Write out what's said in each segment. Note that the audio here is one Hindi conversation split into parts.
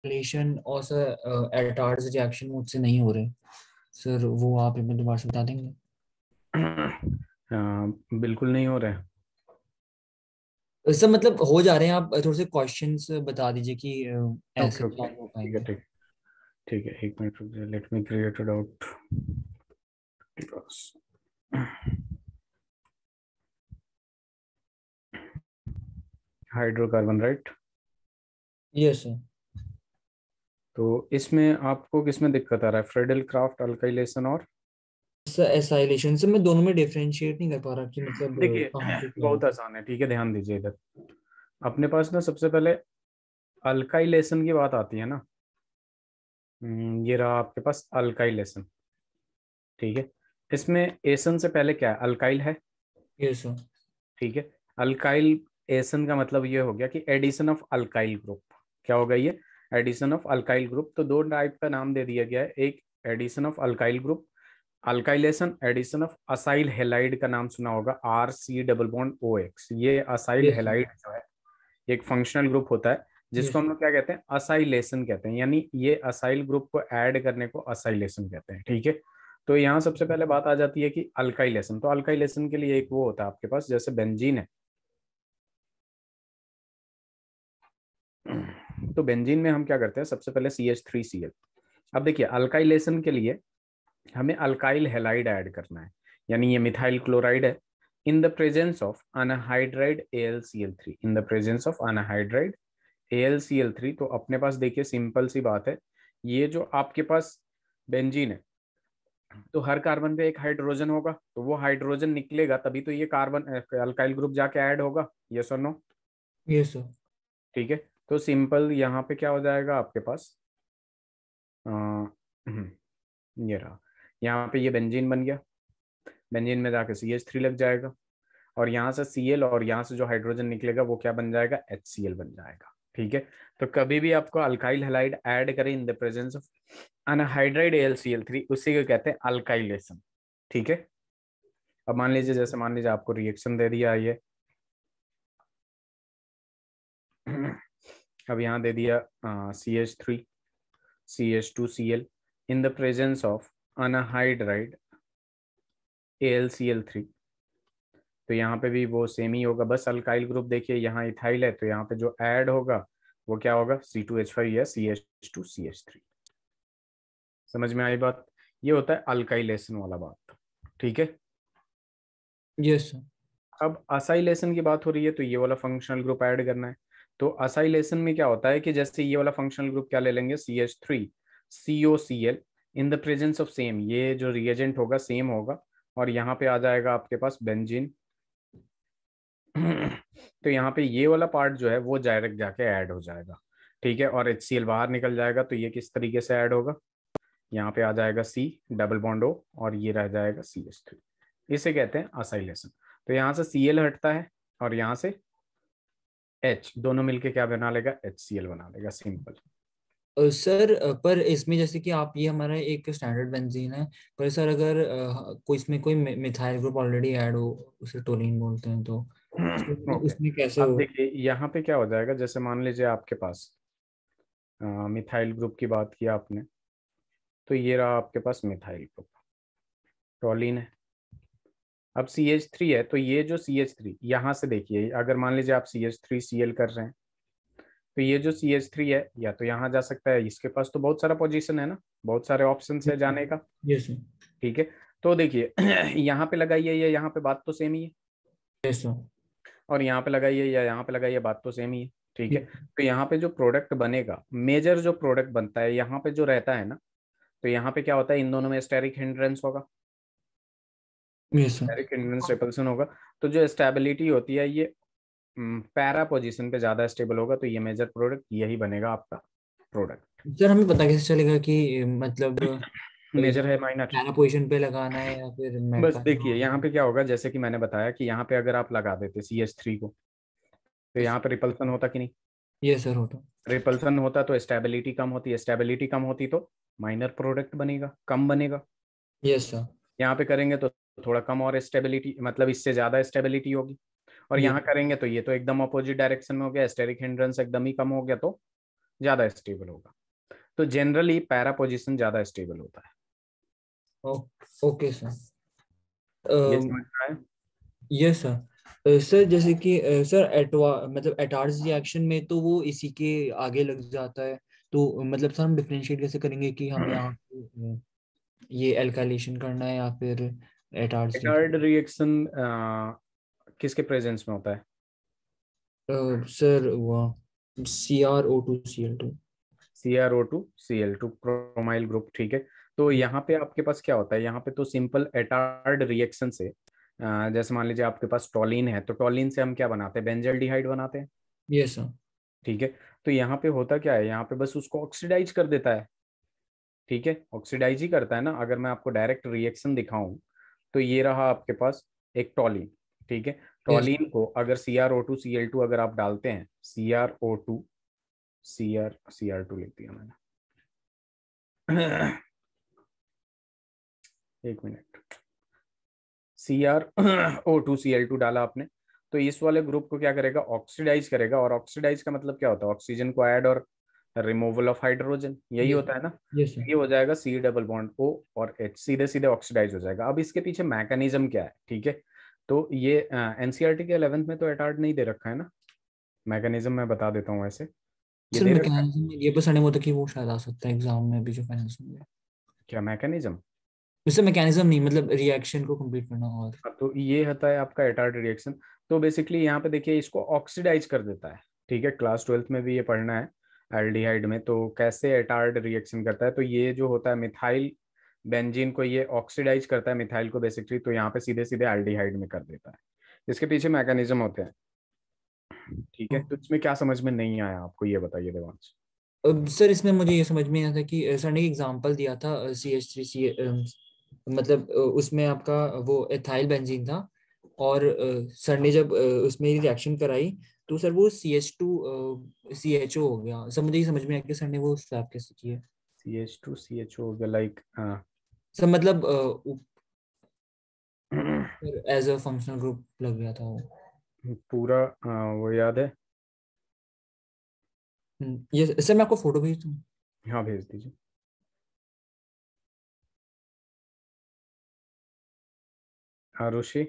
रिलेशन और सर एटार्ड्स रिएक्शन मुझसे नहीं हो रहे सर, वो आप हमें दोबारा से बता देंगे? बिल्कुल नहीं हो रहा है। सर मतलब हो जा रहे हैं, आप थोड़े से क्वेश्चंस बता दीजिए कि ऐसे ओके ओके, चालू हो ठीक है पाएंगे। ठीक। ठीक है, एक मिनट रुक जाइए, let me create it out. Hydrocarbon, right. Yes sir. तो इसमें आपको किसमें दिक्कत आ रहा है? फ्रेडल क्राफ्ट, अल्काइलेशन और सर एसाइलेशन से मैं दोनों में डिफरेंशिएट नहीं कर पा रहा कि मतलब देखिए कहाँ पे क्या है। बहुत आसान है, ठीक है, ध्यान दीजिए इधर। अपने पास ना सबसे पहले अल्काइलेशन की बात आती है ना। ये रहा आपके पास अल्काइलेशन, ठीक है। इसमें एसन से पहले क्या है? अल्काइल है, यस सर। ठीक है। अल्काइल एसन का मतलब ये हो गया कि एडिशन ऑफ अल्काइल ग्रुप। क्या होगा ये? Addition of alkyl group. तो दो टाइप का नाम दे दिया गया है, एक addition of alkyl group, alkylation. Addition of acyl halide का नाम सुना होगा, RC डबल बॉन्ड OX। ये असाइल यस सर। हेलाइड जो है एक फंक्शनल ग्रुप होता है जिसको यस हम लोग क्या कहते हैं? असाइलेशन कहते हैं। यानी ये असाइल ग्रुप को ऐड करने को असाइलेशन कहते हैं, ठीक है। तो यहाँ सबसे पहले बात आ जाती है कि अल्काइलेशन। तो अल्काइलेशन के लिए एक वो होता है आपके पास, जैसे बेंजीन है। तो बेंजीन में हम क्या करते हैं? सबसे पहले CH3Cl। अब देखिए अल्काइलेशन के लिए हमें अल्काइल हेलाइड ऐड करना है, यानी ये मिथाइल क्लोराइड है। In the presence of anhydride AlCl3, in the presence of anhydride AlCl3। तो अपने पास देखिए सिंपल सी बात है, ये जो आपके पास बेंजीन है, तो हर कार्बन पे एक हाइड्रोजन होगा, तो वो हाइड्रोजन निकलेगा तभी तो ये कार्बन अल्काइल ग्रुप जाके ऐड होगा। यस और नो? Yes sir. ठीक है। तो सिंपल यहाँ पे क्या हो जाएगा आपके पास? ये रहा, यहाँ पे ये बेंजीन बन गया। बेंजीन में जाके CH3 लग जाएगा, और यहाँ से Cl, और यहाँ से जो हाइड्रोजन निकलेगा वो क्या बन जाएगा? HCl बन जाएगा, ठीक है। तो कभी भी आपको अल्काइल हैलाइड ऐड करें in the presence of anhydride AlCl3, उसी को कहते हैं अल्काइलेशन, ठीक है। अब मान लीजिए, जैसे मान लीजिए आपको रिएक्शन दे दिया ये, अब यहाँ दे दिया CH3CH2Cl in the presence of anhydride AlCl3। तो यहाँ पे भी वो सेम ही होगा, बस अल्काइल ग्रुप देखिए यहाँ इथाइल है, तो यहाँ पे जो ऐड होगा वो क्या होगा? C2H5 या CH2CH3। समझ में आई बात? ये होता है अल्काइलेशन वाला बात, ठीक है। Yes sir. अब असाइलेशन की बात हो रही है, तो ये वाला फंक्शनल ग्रुप ऐड करना है। तो असाइलेशन में क्या होता है कि जैसे ये वाला फंक्शनल ग्रुप क्या ले लेंगे? CH3COCl in the presence of same, ये जो रिएजेंट होगा सेम होगा, और यहाँ पे आ जाएगा आपके पास बेंजीन। तो यहाँ पे ये वाला पार्ट जो है वो डायरेक्ट जाके ऐड हो जाएगा, ठीक है। और HCl बाहर निकल जाएगा, तो ये किस तरीके से ऐड होगा? यहाँ पे आ जाएगा C डबल बॉन्ड O, और ये रह जाएगा CH3। इसे कहते हैं असाइलेशन। तो यहाँ से Cl हटता है, और यहाँ से H, दोनों मिलके क्या बना लेगा? HCl बना लेगा, सिंपल। सर पर इसमें जैसे कि आप, ये हमारा एक स्टैंडर्ड बेंजीन है, पर सर अगर कोई इसमें कोई मिथाइल ग्रुप ऑलरेडी ऐड हो, उसे टोलीन बोलते हैं, तो उसमें ओके, उसमें कैसे अब हो? देखिए यहाँ पे क्या हो जाएगा, जैसे मान लीजिए आपके पास मिथाइल ग्रुप की बात की आपने, तो ये रहा आपके पास मिथाइल ग्रुप, टॉलिन है। अब CH3 है, तो ये जो CH3 यहाँ से देखिए, अगर मान लीजिए आप CH3Cl कर रहे हैं, तो ये जो CH3 है या तो यहाँ जा सकता है, इसके पास तो बहुत सारा पोजीशन है ना, बहुत सारे ऑप्शन है जाने का, यस सर। ठीक है। तो देखिए यहाँ पे लगाइए या यहाँ पे, बात तो सेम ही है। Yes sir. और यहाँ पे लगाइए या यहाँ पे लगाइए, बात तो सेम ही है, ठीक है। तो यहाँ पे जो प्रोडक्ट बनेगा, मेजर जो प्रोडक्ट बनता है यहाँ पे जो रहता है ना, तो यहाँ पे क्या होता है? इन दोनों में स्टेरिक हिंड्रेंस होगा, yes sir. Steric hindrance repulsion होगा। तो जो स्टेबिलिटी होती है ये पैरा पोजीशन पे ज्यादा स्टेबल होगा, तो ये मेजर प्रोडक्ट यही बनेगा आपका प्रोडक्ट। सर हमें पता कैसे चलेगा कि मतलब मेजर है माइनर? पैरा पोजीशन पे लगाना है या फिर बस मेटा? देखिए यहाँ पे क्या होगा, जैसे कि मैंने बताया कि यहाँ पे अगर आप लगा देते CH3 को, तो यहाँ पे रिपल्सन होता कि नहीं? यस सर होता। रिपल्सन होता तो स्टेबिलिटी कम होती, स्टेबिलिटी कम होती तो माइनर प्रोडक्ट बनेगा, कम बनेगा। Yes sir. यहाँ पे करेंगे तो थोड़ा कम, और स्टेबिलिटी मतलब इससे ज्यादा स्टेबिलिटी होगी। और ये यहाँ करेंगे तो ये तो एकदम अपोजिट डायरेक्शन में हो गया, स्टेरिक हिंड्रेंस एकदम ही कम हो गया, तो ज्यादा स्टेबल होगा। तो जनरली पैरा पोजीशन ज्यादा स्टेबल होता है। Okay sir. ये समझ में आया? Yes sir. सर जैसे कि सर एटवा मतलब एटार्स रिएक्शन में तो वो इसी के आगे लग जाता है, तो मतलब सर हम डिफरेंशिएट कैसे करेंगे कि हमें यहाँ पे, ये एल्काइलेशन करना है या फिर एटार्स एटार्ड रिएक्शन? रिएक्शन किसके प्रेजेंस में होता है? सर वो CrO2Cl2। CrO2Cl2 क्रोमाइल ग्रुप, ठीक है। तो यहाँ पे आपके पास क्या होता है, यहाँ पे तो सिंपल एटार्ड रिएक्शन से जैसे मान लीजिए आपके पास टॉलिन है, तो टॉलिन से हम क्या बनाते हैं, बेंजल्डिहाइड बनाते हैं, यस सर। ठीक है। तो यहाँ पे होता क्या है, यहाँ पे बस उसको ऑक्सीडाइज कर देता है, ठीक है, ऑक्सीडाइज ही करता है ना। अगर मैं आपको डायरेक्ट रिएक्शन दिखाऊं, तो ये रहा आपके पास एक टॉलिन, ठीक है। यस। टॉलिन को अगर CrO2Cl2 अगर आप डालते हैं, CrO2 लिख दिया मैंने। एक मिनट। CrO2Cl2 डाला आपने, तो इस वाले ग्रुप को क्या करेगा, ऑक्सीडाइज करेगा। और ऑक्सीडाइज का मतलब क्या होता है, ऑक्सीजन को ऐड और रिमूवल ऑफ हाइड्रोजन, यही यस। होता है ना। Yes sir. ये हो जाएगा C डबल बॉन्ड O और H, सीधे सीधे ऑक्सीडाइज हो जाएगा। अब इसके पीछे मैकेनिज्म क्या है, ठीक है। तो ये एनसीईआरटी के 11th में तो एटार्ड नहीं दे रखा है ना, मैकेनिज्म मैं बता देता हूँ वैसे। ये सर दे रखा है मैकेनिज्म ये बस नहीं होता कि वो शायद आ सकता है एग्जाम में भी जो फाइनेंस होंगे। क्या मैकेनिज्म? उससे मैकेनिज्म नहीं, मतलब रिएक्शन को कंप्लीट करना और। तो ये होता है आपका एटार्ड रिएक्शन। तो बेसिकली यहाँ पे देखिए इसको ऑक्सीडाइज कर देता है, ठीक है। क्लास 12th में भी ये पढ़ना है एल्डिहाइड में, तो कैसे एटार्ड रिएक्शन करता है। तो ये जो होता है मिथाइल बेंजीन को ये ऑक्सीडाइज करता है मिथाइल को बेसिकली, तो यहाँ पे सीधे सीधे एल्डिहाइड में कर देता है। इसके पीछे मैकेनिज्म होते हैं, ठीक है। तो इसमें क्या समझ में नहीं आया आपको, ये बताइए देवांश। अब सर इसमें मुझे ये समझ में आया था कि सर ने एग्जांपल दिया था CH3 मतलब उसमें आपका वो एथाइल बेंजीन था, और सर ने जब उसमें रिएक्शन कराई तो सर वो CH2 CHO हो गया। सर मुझे ये समझ में आया कि सर ने वो स्वैप कैसे किया। CH2CHO हो गया, लाइक सर मतलब एज अ फंक्शनल ग्रुप लग गया था वो। पूरा वो याद है? ये सर मैं आपको फोटो भेज दूँ? हाँ भेज दीजिए। आरुषि,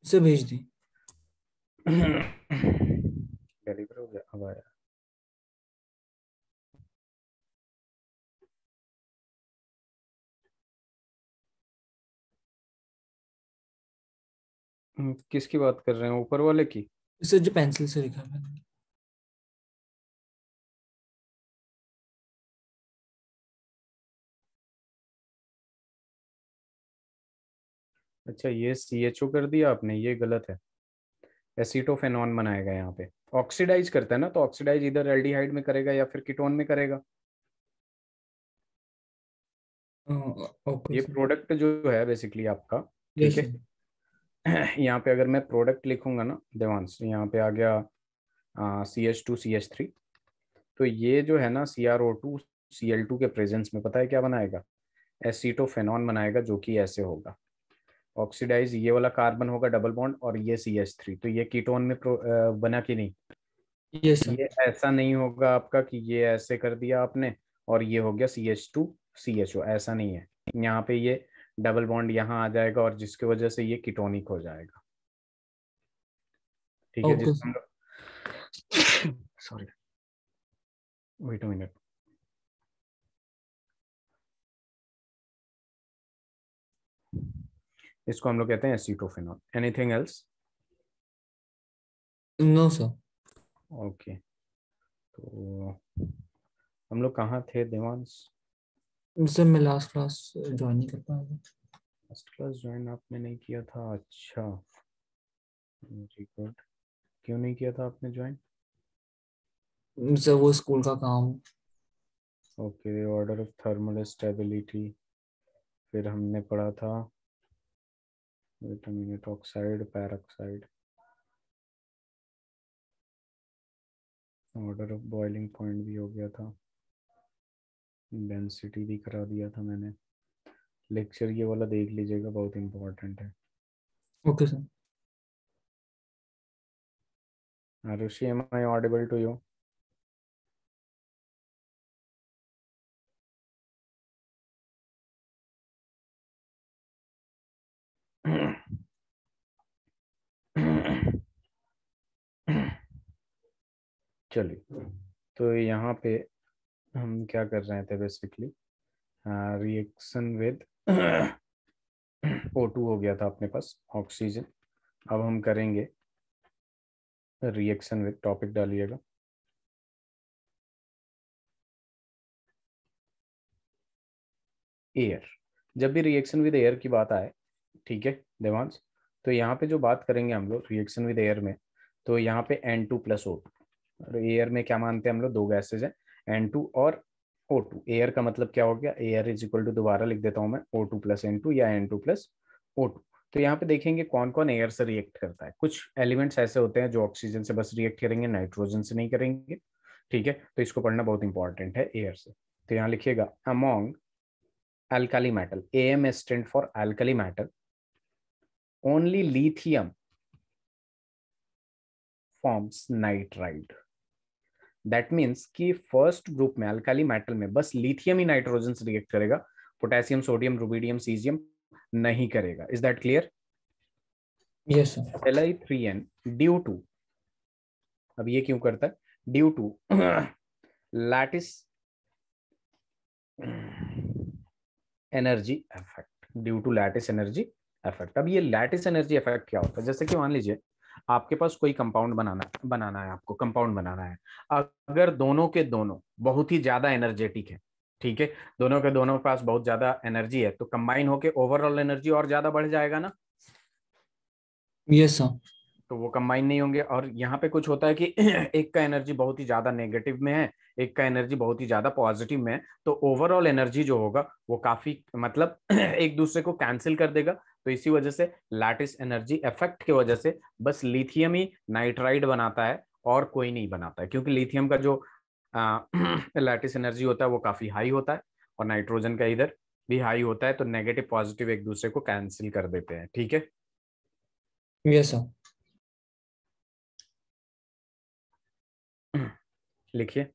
सर भेज दी। डिलीवर हो गया, अब आया। किसकी बात कर रहे हैं, ऊपर वाले की? सर जो पेंसिल से लिखा है मैंने। अच्छा, ये CHO कर दिया आपने, ये गलत है। एसीटोफेनॉन बनाएगा यहाँ पे, ऑक्सीडाइज करता है ना, तो ऑक्सीडाइज इधर एल्डिहाइड में करेगा या फिर कीटोन में करेगा। ओके ये सर। प्रोडक्ट जो है बेसिकली आपका, ठीक यस है। सर। यहाँ पे अगर मैं प्रोडक्ट लिखूंगा ना देवांश, यहाँ पे आ गया CH2CH3। तो ये जो है ना CrO2Cl2 के प्रेजेंस में पता है क्या बनाएगा, एसीटोफेनॉन बनाएगा, जो कि ऐसे होगा ऑक्सीडाइज। ये वाला कार्बन होगा डबल बॉन्ड और ये CH3, तो ये कीटोन में बना कि नहीं। Yes sir. ये ऐसा नहीं होगा आपका कि ये ऐसे कर दिया आपने और ये हो गया CH2CHO, ऐसा नहीं है। यहाँ पे ये डबल बॉन्ड यहाँ आ जाएगा और जिसकी वजह से ये कीटोनिक हो जाएगा, ठीक है। ओके जिसको सर। हम लोग सॉरी, वेट अ मिनट। इसको हम लोग कहते हैं acetophenol. Anything else? No sir. Okay. तो हम लोग कहाँ थे देवांश? सर मैं लास्ट क्लास ज्वाइन नहीं कर पाया। फर्स्ट क्लास ज्वाइन आपने नहीं किया था? अच्छा, वेरी गुड। क्यों नहीं किया था आपने ज्वाइन? सर वो स्कूल का काम। Okay, order of thermal stability. फिर हमने पढ़ा था wait a minute, oxide peroxide, order of boiling point भी हो गया था, डेंसिटी भी करा दिया था मैंने। लेक्चर ये वाला देख लीजिएगा, बहुत इंपॉर्टेंट है। Okay sir. Arushi, am I audible to you? चलिए, तो यहाँ पे हम क्या कर रहे थे बेसिकली, रिएक्शन विद O2 हो गया था अपने पास, ऑक्सीजन। अब हम करेंगे रिएक्शन विद, टॉपिक डालिएगा, एयर। जब भी रिएक्शन विद एयर की बात आए, ठीक है देवांश, तो यहाँ पे जो बात करेंगे हम लोग रिएक्शन विद एयर में, तो यहाँ पे N2+O2। और एयर में क्या मानते हैं हम लोग, दो गैसेज हैं, N2 और O2। एयर का मतलब क्या हो गया, एयर इज इक्वल टू, दोबारा लिख देता हूँ मैं, O2+N2 या N2+O2। तो यहाँ पे देखेंगे कौन कौन एयर से रिएक्ट करता है। कुछ एलिमेंट्स ऐसे होते हैं जो ऑक्सीजन से बस रिएक्ट करेंगे, नाइट्रोजन से नहीं करेंगे। ठीक है, तो इसको पढ़ना बहुत इंपॉर्टेंट है एयर से। तो यहाँ लिखिएगा among alkali metal, AM stand for alkali metal, only lithium forms nitride। That means कि फर्स्ट ग्रुप में अल्काली मेटल में बस लिथियम ही नाइट्रोजन से रिएक्ट करेगा, पोटेशियम, सोडियम, रुबिडियम, सीजियम नहीं करेगा। Is that clear? Yes sir. Li3n due to, अब ये क्यों करता है, due to lattice energy effect, due to lattice energy effect. अब ये लैटिस एनर्जी इफेक्ट क्या होता है, जैसे कि मान लीजिए आपके पास कोई कंपाउंड बनाना है, आपको कंपाउंड बनाना है। अगर दोनों के दोनों बहुत ही ज्यादा एनर्जेटिक है, ठीक है, दोनों के दोनों के पास बहुत ज्यादा एनर्जी है, तो कंबाइन होके ओवरऑल एनर्जी और ज्यादा बढ़ जाएगा ना। Yes sir. तो वो कंबाइन नहीं होंगे। और यहाँ पे कुछ होता है कि एक का एनर्जी बहुत ही ज्यादा नेगेटिव में है, एक का एनर्जी बहुत ही ज्यादा पॉजिटिव में है, तो ओवरऑल एनर्जी जो होगा वो काफी मतलब एक दूसरे को कैंसिल कर देगा। तो इसी वजह से लैटिस एनर्जी इफेक्ट की वजह से बस लिथियम ही नाइट्राइड बनाता है और कोई नहीं बनाता है, क्योंकि लिथियम का जो लैटिस एनर्जी होता है वो काफी हाई होता है, और नाइट्रोजन का इधर भी हाई होता है, तो नेगेटिव पॉजिटिव एक दूसरे को कैंसिल कर देते हैं। ठीक है, यस सर। लिखिए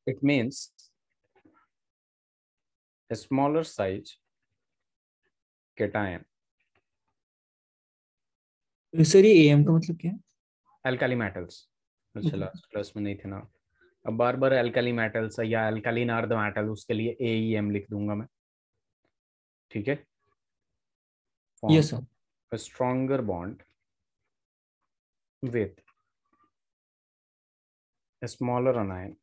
it means a smaller size cation, sir ये एएम का मतलब क्या है? Alkali metals. अच्छा, ओके। लास्ट क्लास में नहीं थे ना। अब बार बार अल्काली मेटल्स या अल्कालीन अर्ध मेटल, उसके लिए AEM लिख दूंगा मैं। ठीक है, form yes sir. a stronger bond with a smaller anion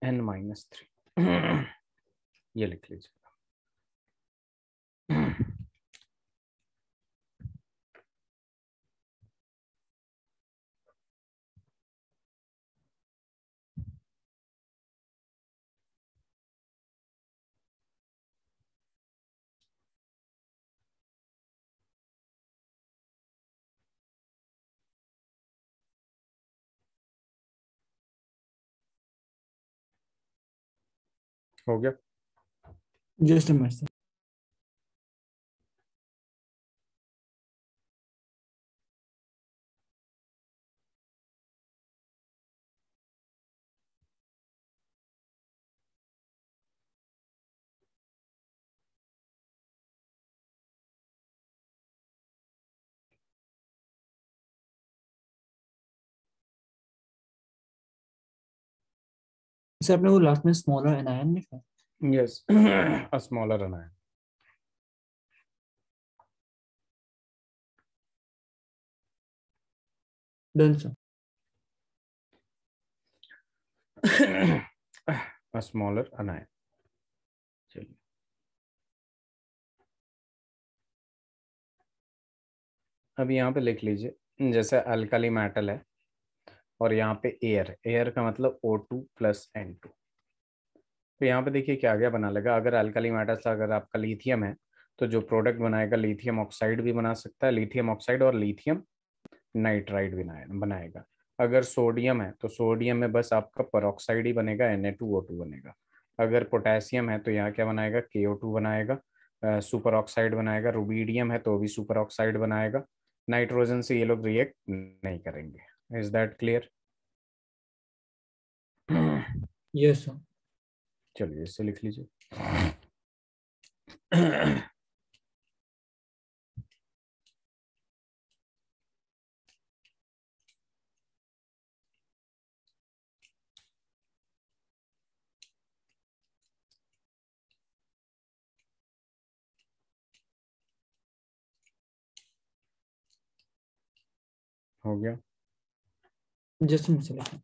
N-3। ये लिख लीजिए। हो गया? Just a minute sir. Sir आपने वो लास्ट में स्मॉलर एनायन लिखा है? Yes, a smaller anion। Done sir. a smaller anion. चलिए, अब यहाँ पे लिख लीजिए, जैसे अल्कली मेटल है और यहाँ पे एयर, एयर का मतलब O2 + N2। तो यहाँ पे देखिए क्या क्या बना लेगा, अगर अल्कली मेटल से अगर आपका लिथियम है तो जो प्रोडक्ट बनाएगा लिथियम ऑक्साइड भी बना सकता है, लिथियम ऑक्साइड और लिथियम नाइट्राइड बनाएगा। अगर सोडियम है तो सोडियम में बस आपका पेरोक्साइड ही बनेगा, Na2O2 बनेगा। अगर पोटेशियम है तो यहाँ क्या बनाएगा, KO2 बनाएगा, सुपर ऑक्साइड बनाएगा। रुबीडियम है तो भी सुपर ऑक्साइड बनाएगा। नाइट्रोजन से ये लोग रिएक्ट नहीं करेंगे। Is that clear? Yes sir. चलिए इससे लिख लीजिए। हो गया। Just minute sir.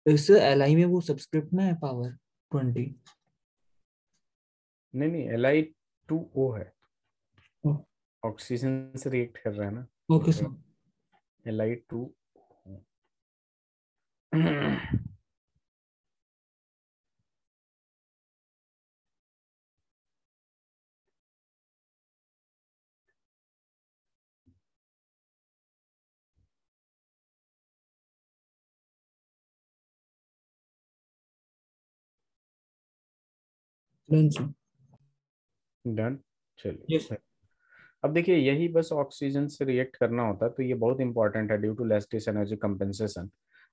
इस एल आई में वो सब्सक्रिप्ट में है पावर 20। नहीं नहीं, Li2O है, ऑक्सीजन से रिएक्ट कर रहा है ना, ओके तो sir. Li2। Done sir. Done. Yes. चलिए, अब देखिए यही बस ऑक्सीजन से रिएक्ट करना होता है, तो ये बहुत इंपॉर्टेंट है due to lattice energy compensation.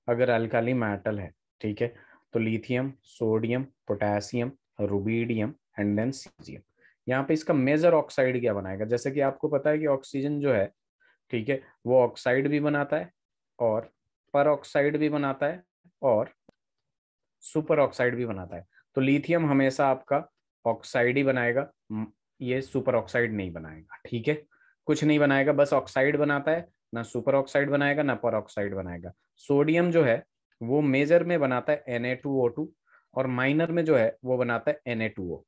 अगर अल्काली मेटल है, ठीक है, तो lithium, sodium, potassium, rubidium and then caesium. यहाँ पे इसका मेजर ऑक्साइड क्या बनाएगा, जैसे कि आपको पता है कि ऑक्सीजन जो है, ठीक है, वो ऑक्साइड भी बनाता है और पर ऑक्साइड भी बनाता है और सुपर ऑक्साइड भी बनाता है। तो लिथियम हमेशा आपका ऑक्साइड ही बनाएगा, ये सुपर ऑक्साइड नहीं बनाएगा, ठीक है, कुछ नहीं बनाएगा, बस ऑक्साइड बनाता है, ना सुपर ऑक्साइड बनाएगा ना पर ऑक्साइड बनाएगा। सोडियम जो है वो मेजर में बनाता है Na2O2 और माइनर में जो है वो बनाता है Na2O,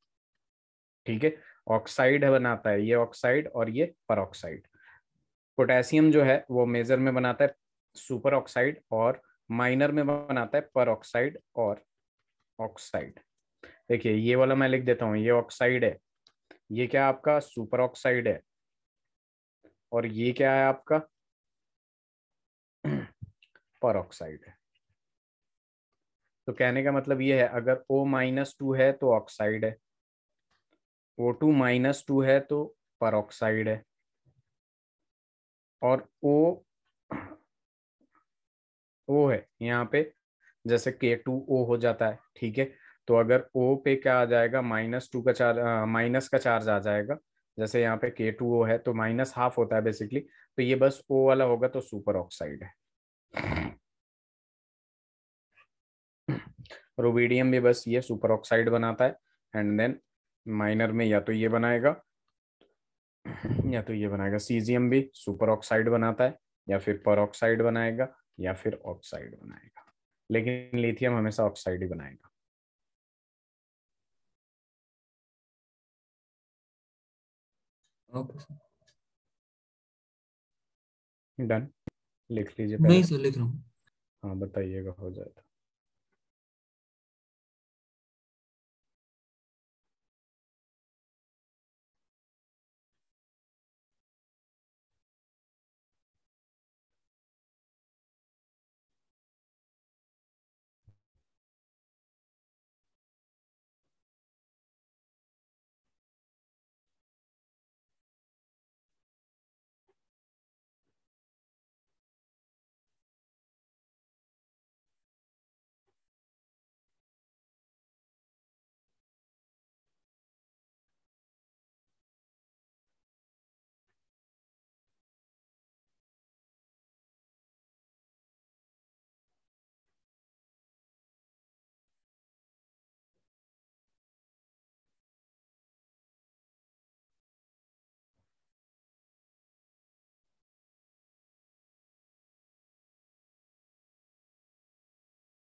ठीक है, ऑक्साइड बनाता है ये ऑक्साइड और ये पर ऑक्साइड। पोटेशियम जो है वो मेजर में बनाता है सुपर ऑक्साइड और माइनर में बनाता है पर ऑक्साइड और ऑक्साइड। देखिए ये वाला मैं लिख देता हूँ, ये ऑक्साइड है, ये क्या आपका सुपर ऑक्साइड है, और ये क्या है आपका पर ऑक्साइड है। तो कहने का मतलब ये है, अगर O-2 है तो ऑक्साइड है, O2-2 है तो पर ऑक्साइड है, और O है यहाँ पे, जैसे K2O हो जाता है, ठीक है। तो अगर O पे क्या आ जाएगा, -2 का चार्ज, माइनस का चार्ज आ जाएगा, जैसे यहाँ पे K2O है तो माइनस हाफ होता है बेसिकली, तो ये बस O वाला होगा तो सुपर ऑक्साइड है। रुबीडियम भी बस ये सुपर ऑक्साइड बनाता है, एंड देन माइनर में या तो ये बनाएगा या तो ये बनाएगा। सीजियम भी सुपर ऑक्साइड बनाता है, या फिर पर ऑक्साइड बनाएगा या फिर ऑक्साइड बनाएगा, लेकिन लिथियम हमेशा ऑक्साइड ही बनाएगा। Okay sir. डन। लिख लीजिए नहीं पहले। सर, लिख रहा हूँ। हाँ बताइएगा, हो जाए तो।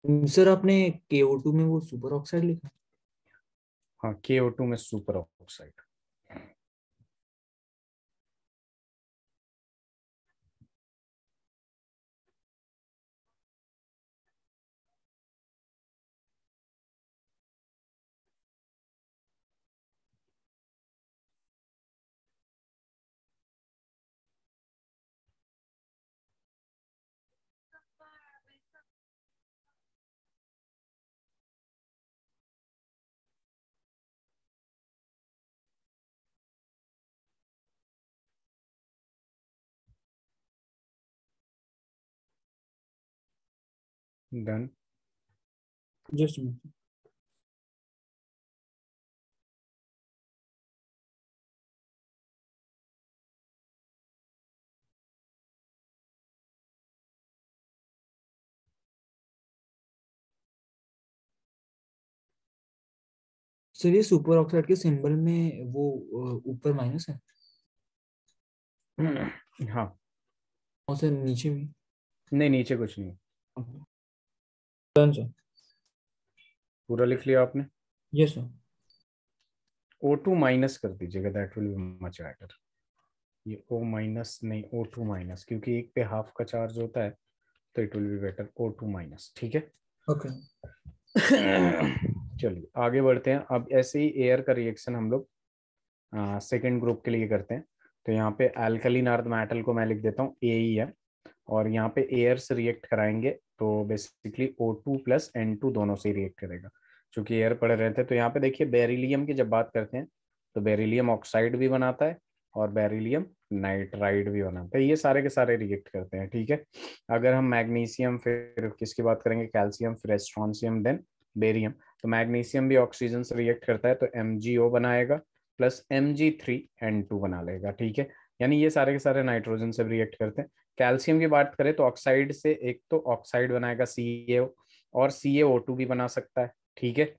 सर आपने KO2 में वो सुपर ऑक्साइड लिखा। हाँ, KO2 में super oxide. Done. Just sir ये सुपर ऑक्साइड के सिंबल में वो ऊपर माइनस है हाँ। और सर नीचे भी। नहीं, नीचे कुछ नहीं। Done sir. पूरा लिख लिया आपने? Yes sir. O2 माइनस कर दीजिएगा, that will be much better. ये O माइनस नहीं, O2 माइनस, क्योंकि एक पे हाफ का चार्ज होता है, तो it will be better O2 minus. ठीक है। ओके। चलिए आगे बढ़ते हैं। अब ऐसे ही एयर का रिएक्शन हम लोग सेकेंड ग्रुप के लिए करते हैं। तो यहाँ पे अल्कलीन अर्थ मेटल को मैं लिख देता हूँ AeM, और यहाँ पे एयर से रिएक्ट कराएंगे तो बेसिकली O2 प्लस N2 दोनों से रिएक्ट करेगा, क्योंकि एयर पड़े रहते हैं। तो यहाँ पे देखिए बेरिलियम की जब बात करते हैं तो बेरिलियम ऑक्साइड भी बनाता है और बेरिलियम नाइट्राइड भी बनाता है, ये सारे के सारे रिएक्ट करते हैं। ठीक है। अगर हम मैग्नीशियम, फिर किसकी बात करेंगे, कैल्शियम, फिर स्ट्रॉन्शियम, देन बेरियम। तो मैग्नीशियम भी ऑक्सीजन से रिएक्ट करता है तो MgO बनाएगा प्लस Mg3N2 बना लेगा। ठीक है। यानी ये सारे के सारे नाइट्रोजन से रिएक्ट करते हैं। कैल्शियम की बात करें तो ऑक्साइड से एक तो ऑक्साइड बनाएगा CaO, और CaO2 भी बना सकता है। ठीक है।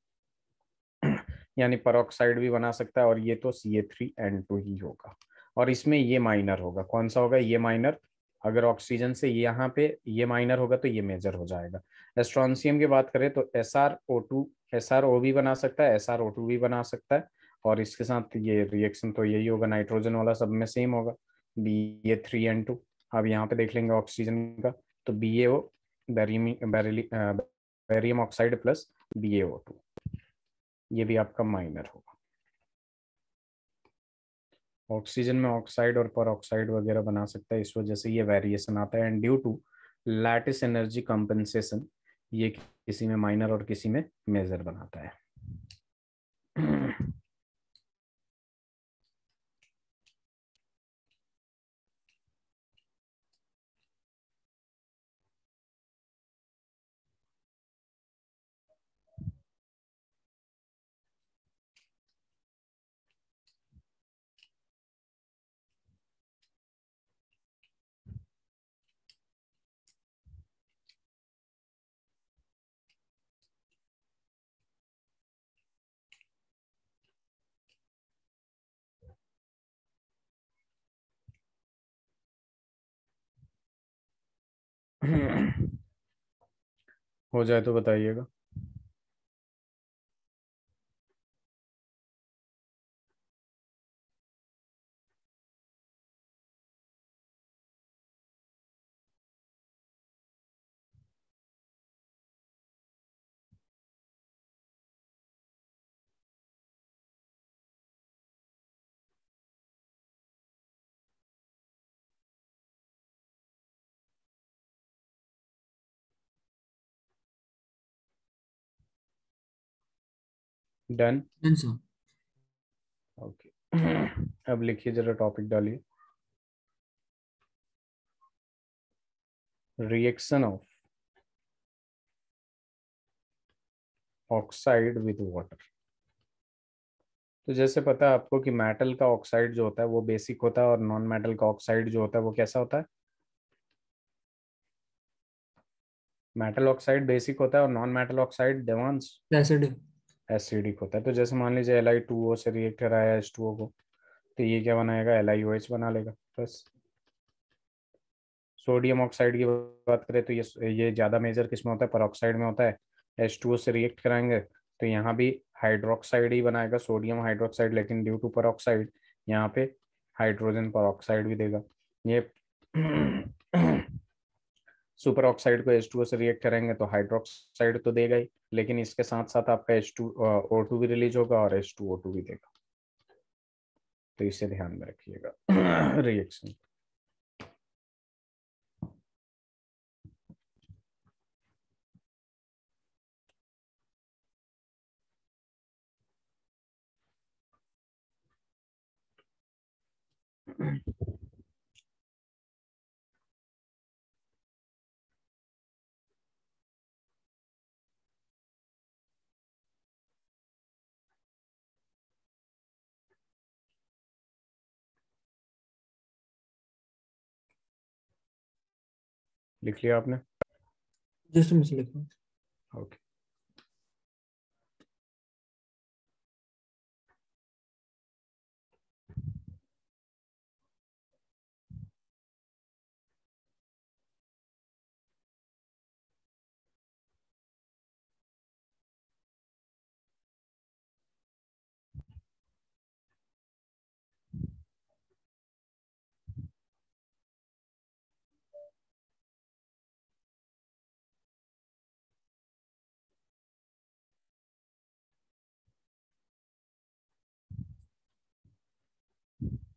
यानी परऑक्साइड भी बना सकता है, और ये तो Ca3N2 ही होगा। और इसमें ये माइनर होगा, कौन सा होगा, ये माइनर। अगर ऑक्सीजन से यहाँ पे ये माइनर होगा तो ये मेजर हो जाएगा। स्ट्रॉन्सियम की बात करें तो SrO2, SrO भी बना सकता है, SrO2 भी बना सकता है। और इसके साथ ये रिएक्शन तो यही होगा, नाइट्रोजन वाला सब में सेम होगा, Ba3N2। अब यहाँ पे देख लेंगे ऑक्सीजन का, तो BaO, barium oxide plus BaO2, ये भी आपका माइनर होगा। ऑक्सीजन में ऑक्साइड और पर ऑक्साइड वगैरह बना सकता है, इस वजह से ये वेरिएशन आता है। And due to lattice energy compensation, ये किसी में माइनर और किसी में मेजर बनाता है। हो जाए तो बताइएगा। डन। Done sir. ओके। अब लिखिए जरा, टॉपिक डालिए। Reaction of oxide with water. तो जैसे पता है आपको कि मेटल का ऑक्साइड जो होता है वो बेसिक होता है, और नॉन मेटल का ऑक्साइड जो होता है वो कैसा होता है, मेटल ऑक्साइड बेसिक होता है, और non metal oxide Devansh acid. Acidic होता है। तो जैसे मान लीजिए Li2O से रिएक्ट कराया H2O को, तो ये क्या बनाएगा, LiOH बना लेगा बस। सोडियम ऑक्साइड की बात करें तो ये ज़्यादा मेजर किस में होता है, परऑक्साइड में होता है। H2O से रिएक्ट कराएंगे तो यहाँ भी हाइड्रोक्साइड ही बनाएगा, सोडियम हाइड्रोक्साइड, लेकिन ड्यू टू परऑक्साइड यहाँ पे हाइड्रोजन परऑक्साइड भी देगा। ये सुपर ऑक्साइड को H2O से रिएक्ट करेंगे तो हाइड्रोक्साइड तो देगा ही, लेकिन इसके साथ साथ आपका O2 भी रिलीज होगा और H2O2 भी देगा। तो इसे ध्यान में रखिएगा रिएक्शन। लिख लिया आपने? जस्ट मुझे लिखो। Okay.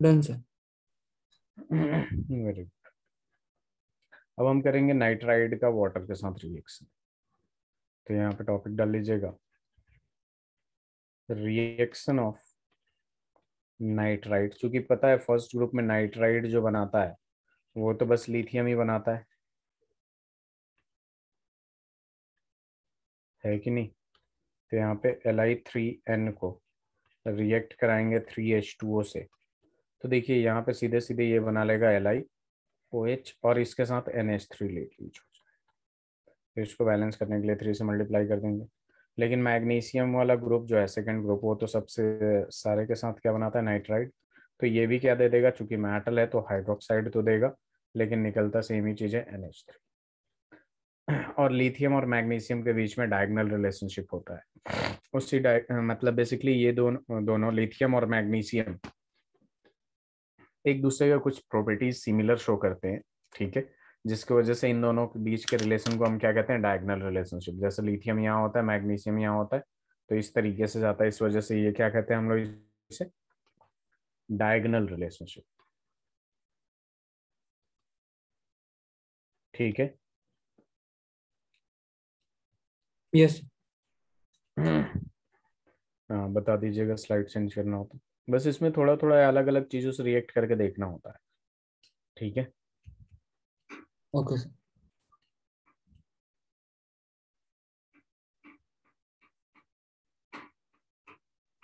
Done sir. Very good. अब हम करेंगे नाइट्राइड का वाटर के साथ रिएक्शन। तो यहाँ पे टॉपिक डाल लीजिएगा, रिएक्शन ऑफ नाइट्राइड। क्योंकि पता है फर्स्ट ग्रुप में नाइट्राइड जो बनाता है वो तो बस लिथियम ही बनाता है कि नहीं। तो यहाँ पे Li3n को रिएक्ट कराएंगे 3H2O से, तो देखिए यहाँ पे सीधे सीधे ये बना लेगा LiOH और इसके साथ NH3 ले लीजिए। तो इसको बैलेंस करने के लिए 3 से मल्टीप्लाई कर देंगे। लेकिन मैग्नीशियम वाला ग्रुप जो है सेकंड ग्रुप, वो तो सबसे सारे के साथ क्या बनाता है, नाइट्राइड। तो ये भी क्या दे देगा, चूंकि मेटल है तो हाइड्रोक्साइड तो देगा, लेकिन निकलता सेम ही चीज है NH3। और लिथियम और मैग्नीशियम के बीच में डायगोनल रिलेशनशिप होता है। मतलब बेसिकली ये दोनों दोनों लिथियम और मैग्नीशियम एक दूसरे का कुछ प्रॉपर्टीज सिमिलर शो करते हैं, ठीक है, जिसकी वजह से इन दोनों के बीच के रिलेशन को हम क्या कहते हैं, डायगोनल रिलेशनशिप। जैसे लिथियम यहाँ होता है, मैग्नीशियम यहाँ होता है, तो इस तरीके से जाता है। इस वजह से ये क्या कहते हैं हम लोग इसे, डायगोनल रिलेशनशिप। ठीक है। यस। हाँ बता दीजिएगा, स्लाइड चेंज करना होता है बस, इसमें थोड़ा थोड़ा अलग अलग चीजों से रिएक्ट करके देखना होता है। ठीक है। Okay sir.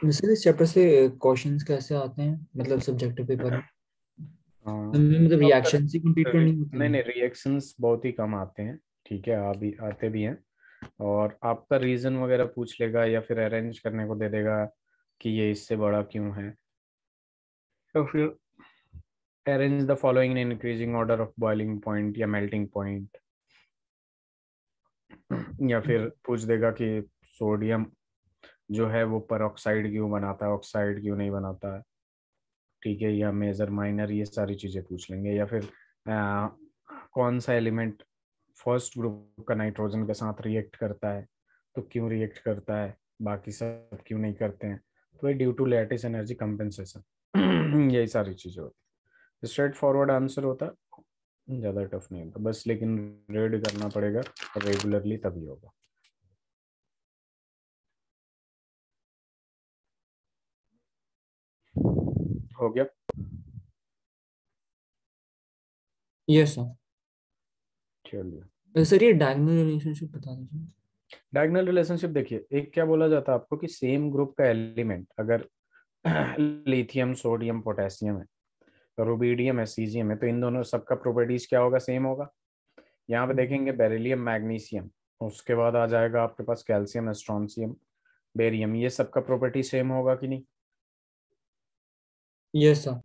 सर इस चैप्टर से क्वेश्चंस कैसे आते हैं, मतलब सब्जेक्टिव पेपर में हाँ हमें मतलब तो रिएक्शन से कंप्लीट करनी होती नहीं है? नहीं, रिएक्शंस बहुत ही कम आते हैं। ठीक है, अभी आते भी हैं। और आपका रीजन वगैरह पूछ लेगा या फिर अरेंज करने को दे देगा कि ये इससे बड़ा क्यों है, तो फिर arrange the following in increasing order of boiling point या मेल्टिंग पॉइंट। या फिर पूछ देगा कि सोडियम जो है वो परऑक्साइड क्यों बनाता है, ऑक्साइड क्यों नहीं बनाता है। ठीक है, या मेजर माइनर, ये सारी चीजें पूछ लेंगे। या फिर कौन सा एलिमेंट फर्स्ट ग्रुप का नाइट्रोजन के साथ रिएक्ट करता है, तो क्यों रिएक्ट करता है, बाकी सब क्यों नहीं करते हैं। तो ये due to lattice energy compensation यही सारी चीजें होती है। स्ट्रेट फॉरवर्ड आंसर होता है, ज़्यादा टफ नहीं होता, बस लेकिन रीड करना पड़ेगा रेगुलरली तभी होगा। हो गया। Yes sir. चलिए, सर ये डायगोनल रिलेशनशिप बता दीजिए। डायगोनल रिलेशनशिप देखिए, एक क्या बोला जाता है आपको कि सेम ग्रुप का एलिमेंट अगर लिथियम सोडियम पोटेशियम है, रुबीडियम है, सीजियम है, तो इन दोनों सबका प्रॉपर्टीज क्या होगा, सेम होगा। यहाँ पे देखेंगे बेरिलियम मैग्नीशियम, उसके बाद आ जाएगा आपके पास कैल्शियम स्ट्रॉन्सियम बेरियम, ये सबका प्रॉपर्टी सेम होगा कि नहीं। Yes sir.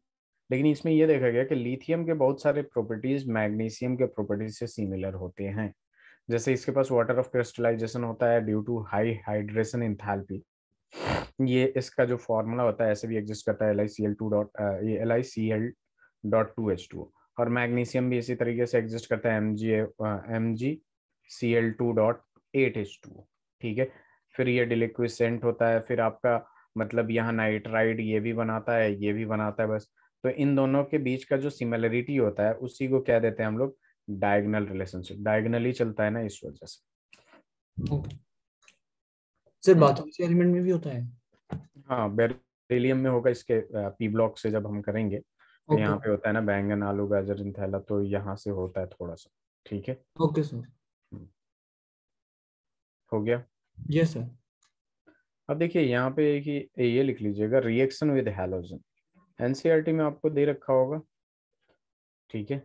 लेकिन इसमें यह देखा गया कि लिथियम के बहुत सारे प्रॉपर्टीज मैग्नीशियम के प्रॉपर्टीज से सिमिलर होते हैं। जैसे इसके पास वाटर ऑफ क्रिस्टलाइजेशन होता है due to high hydration enthalpy, ये इसका जो फॉर्मूला होता है ऐसे भी एग्जिस्ट करता है LiCl2 डॉट ये LiCl.2H2, और मैग्नीशियम भी इसी तरीके से एग्जिस्ट करता है MgCl2.8H2। ठीक है, फिर ये डिलिक्विसेंट होता है, फिर आपका मतलब यहाँ नाइट्राइड ये भी बनाता है ये भी बनाता है बस। तो इन दोनों के बीच का जो सिमिलरिटी होता है उसी को क्या देते हैं हम लोग, डायगोनल रिलेशनशिप, डायगोनली चलता है ना इस वजह से। ओके सर, बाकी किसी एलिमेंट में भी होता है? हाँ बेरिलियम में होगा, इसके पी ब्लॉक से जब हम करेंगे तो ओके यहाँ पे होता है ना बैंगन आलू गाजर इंथैला, तो यहाँ से होता है थोड़ा सा। ठीक है, ओके सर। हो गया। Yes sir. अब देखिए यहाँ पे एक ही ये लिख लीजिएगा, रिएक्शन विद हैलोजन। एनसीईआरटी में आपको दे रखा होगा, ठीक है,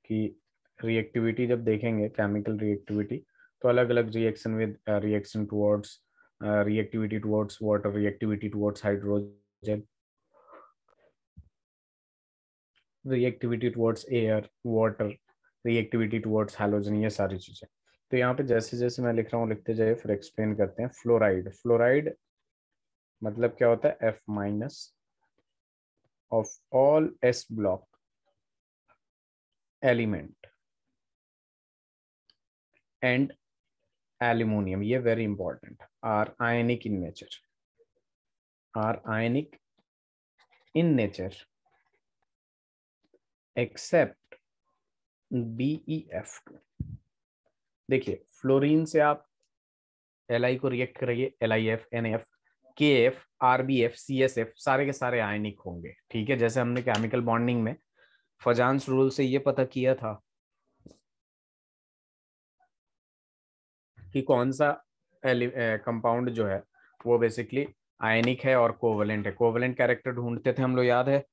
कि रिएक्टिविटी जब देखेंगे केमिकल रिएक्टिविटी तो अलग अलग reaction with reaction towards reactivity towards water, reactivity towards hydrogen, reactivity towards air water, reactivity towards halogen, ये सारी चीजें। तो यहाँ पे जैसे जैसे मैं लिख रहा हूँ लिखते जाइए, फिर एक्सप्लेन करते हैं। फ्लोराइड, फ्लोराइड मतलब क्या होता है, F- of all S block element and aluminium, ये very important, are ionic in nature, are ionic in nature except BeF2। देखिए फ्लोरीन से आप Li को रिएक्ट करिए, LiF NF KF RbF CSF सारे के सारे आयनिक होंगे। ठीक है, जैसे हमने केमिकल बॉन्डिंग में फजान्स रूल से ये पता किया था कि कौन सा कंपाउंड जो है वो बेसिकली आयनिक है और कोवलेंट है, कोवलेंट कैरेक्टर ढूंढते थे हम लोग, याद है?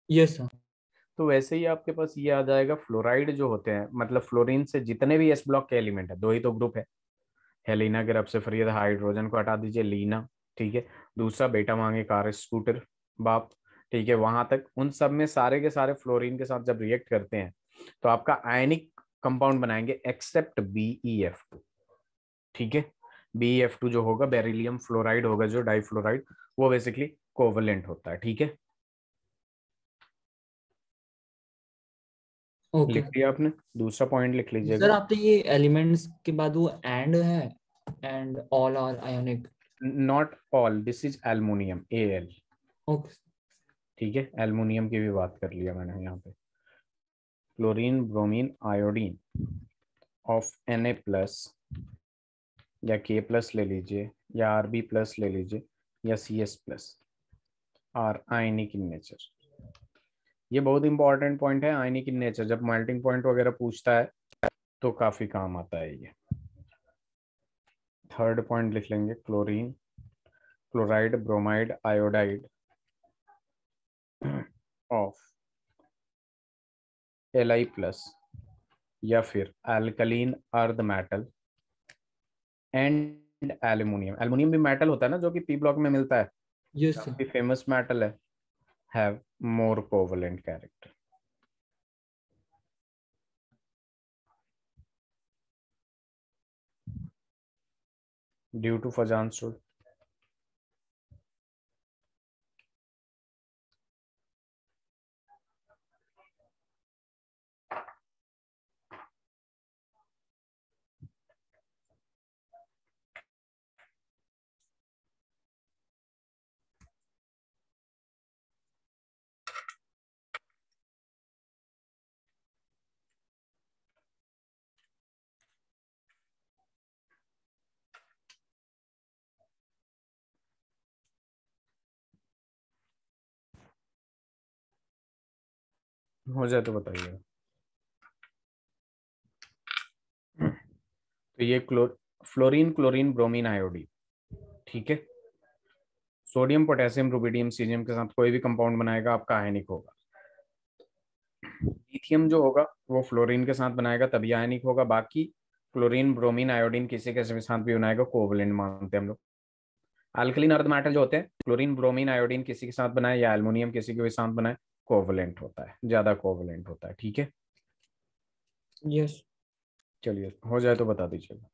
Yes sir. तो वैसे ही आपके पास ये आ जाएगा, फ्लोराइड जो होते हैं मतलब फ्लोरीन से जितने भी S ब्लॉक के एलिमेंट है, दो ही तो ग्रुप है, हेलिना के रब से फरियद, हाइड्रोजन को हटा दीजिए लीना, ठीक है, दूसरा बेटा मांगे कार स्कूटर बाप, ठीक है, वहां तक उन सब में सारे के सारे फ्लोरीन के साथ जब रिएक्ट करते हैं तो आपका आयनिक कंपाउंड बनाएंगे एक्सेप्ट BeF2। ठीक है, BeF2 जो होगा बेरिलियम फ्लोराइड होगा, जो डाइफ्लोराइड, वो बेसिकली कोवलेंट होता है। ठीक है, ओके लिख लिया आपने? दूसरा पॉइंट लिख सर, लीजिएगा, आपने ये एलिमेंट्स के बाद वो एंड है, and all are ionic? Not all, this is aluminium Al। Okay. ठीक है, एल्युमिनियम की भी बात कर लिया मैंने यहाँ पे। Chlorine bromine iodine of Na+ या K+ ले लीजिए या Rb+ ले लीजिए या CS+ are ionic in nature. ये बहुत इंपॉर्टेंट पॉइंट है, आयनिक इन नेचर, जब मेल्टिंग पॉइंट वगैरह पूछता है तो काफी काम आता है ये। थर्ड पॉइंट लिख लेंगे, chlorine chloride bromide iodide of Li+ या फिर अल्कलीन अर्ध मेटल एंड एल्युमिनियम, एल्युमिनियम भी मेटल होता है ना जो कि पी ब्लॉक में मिलता है, यस सर। काफी फेमस मेटल है, have more covalent character due to Fajans rule. हो जाए तो बताइए। तो ये फ्लोरीन क्लोरीन ब्रोमीन आयोडीन, ठीक है, सोडियम पोटेशियम रुबिडियम सीजियम के साथ कोई भी कंपाउंड बनाएगा आपका आयनिक होगा। लिथियम जो होगा वो फ्लोरीन के साथ बनाएगा तभी आयनिक होगा, बाकी क्लोरीन ब्रोमीन आयोडीन किसी के साथ भी बनाएगा कोवलेंट मानते हैं हम लोग। अल्कलीन अर्ध मेटल जो होते हैं, क्लोरीन ब्रोमीन आयोडीन किसी के साथ बनाए या एल्युमिनियम किसी के भी साथ बनाए, कोवलेंट होता है, ज्यादा कोवलेंट होता है। ठीक है, यस। चलिए हो जाए तो बता दीजिएगा।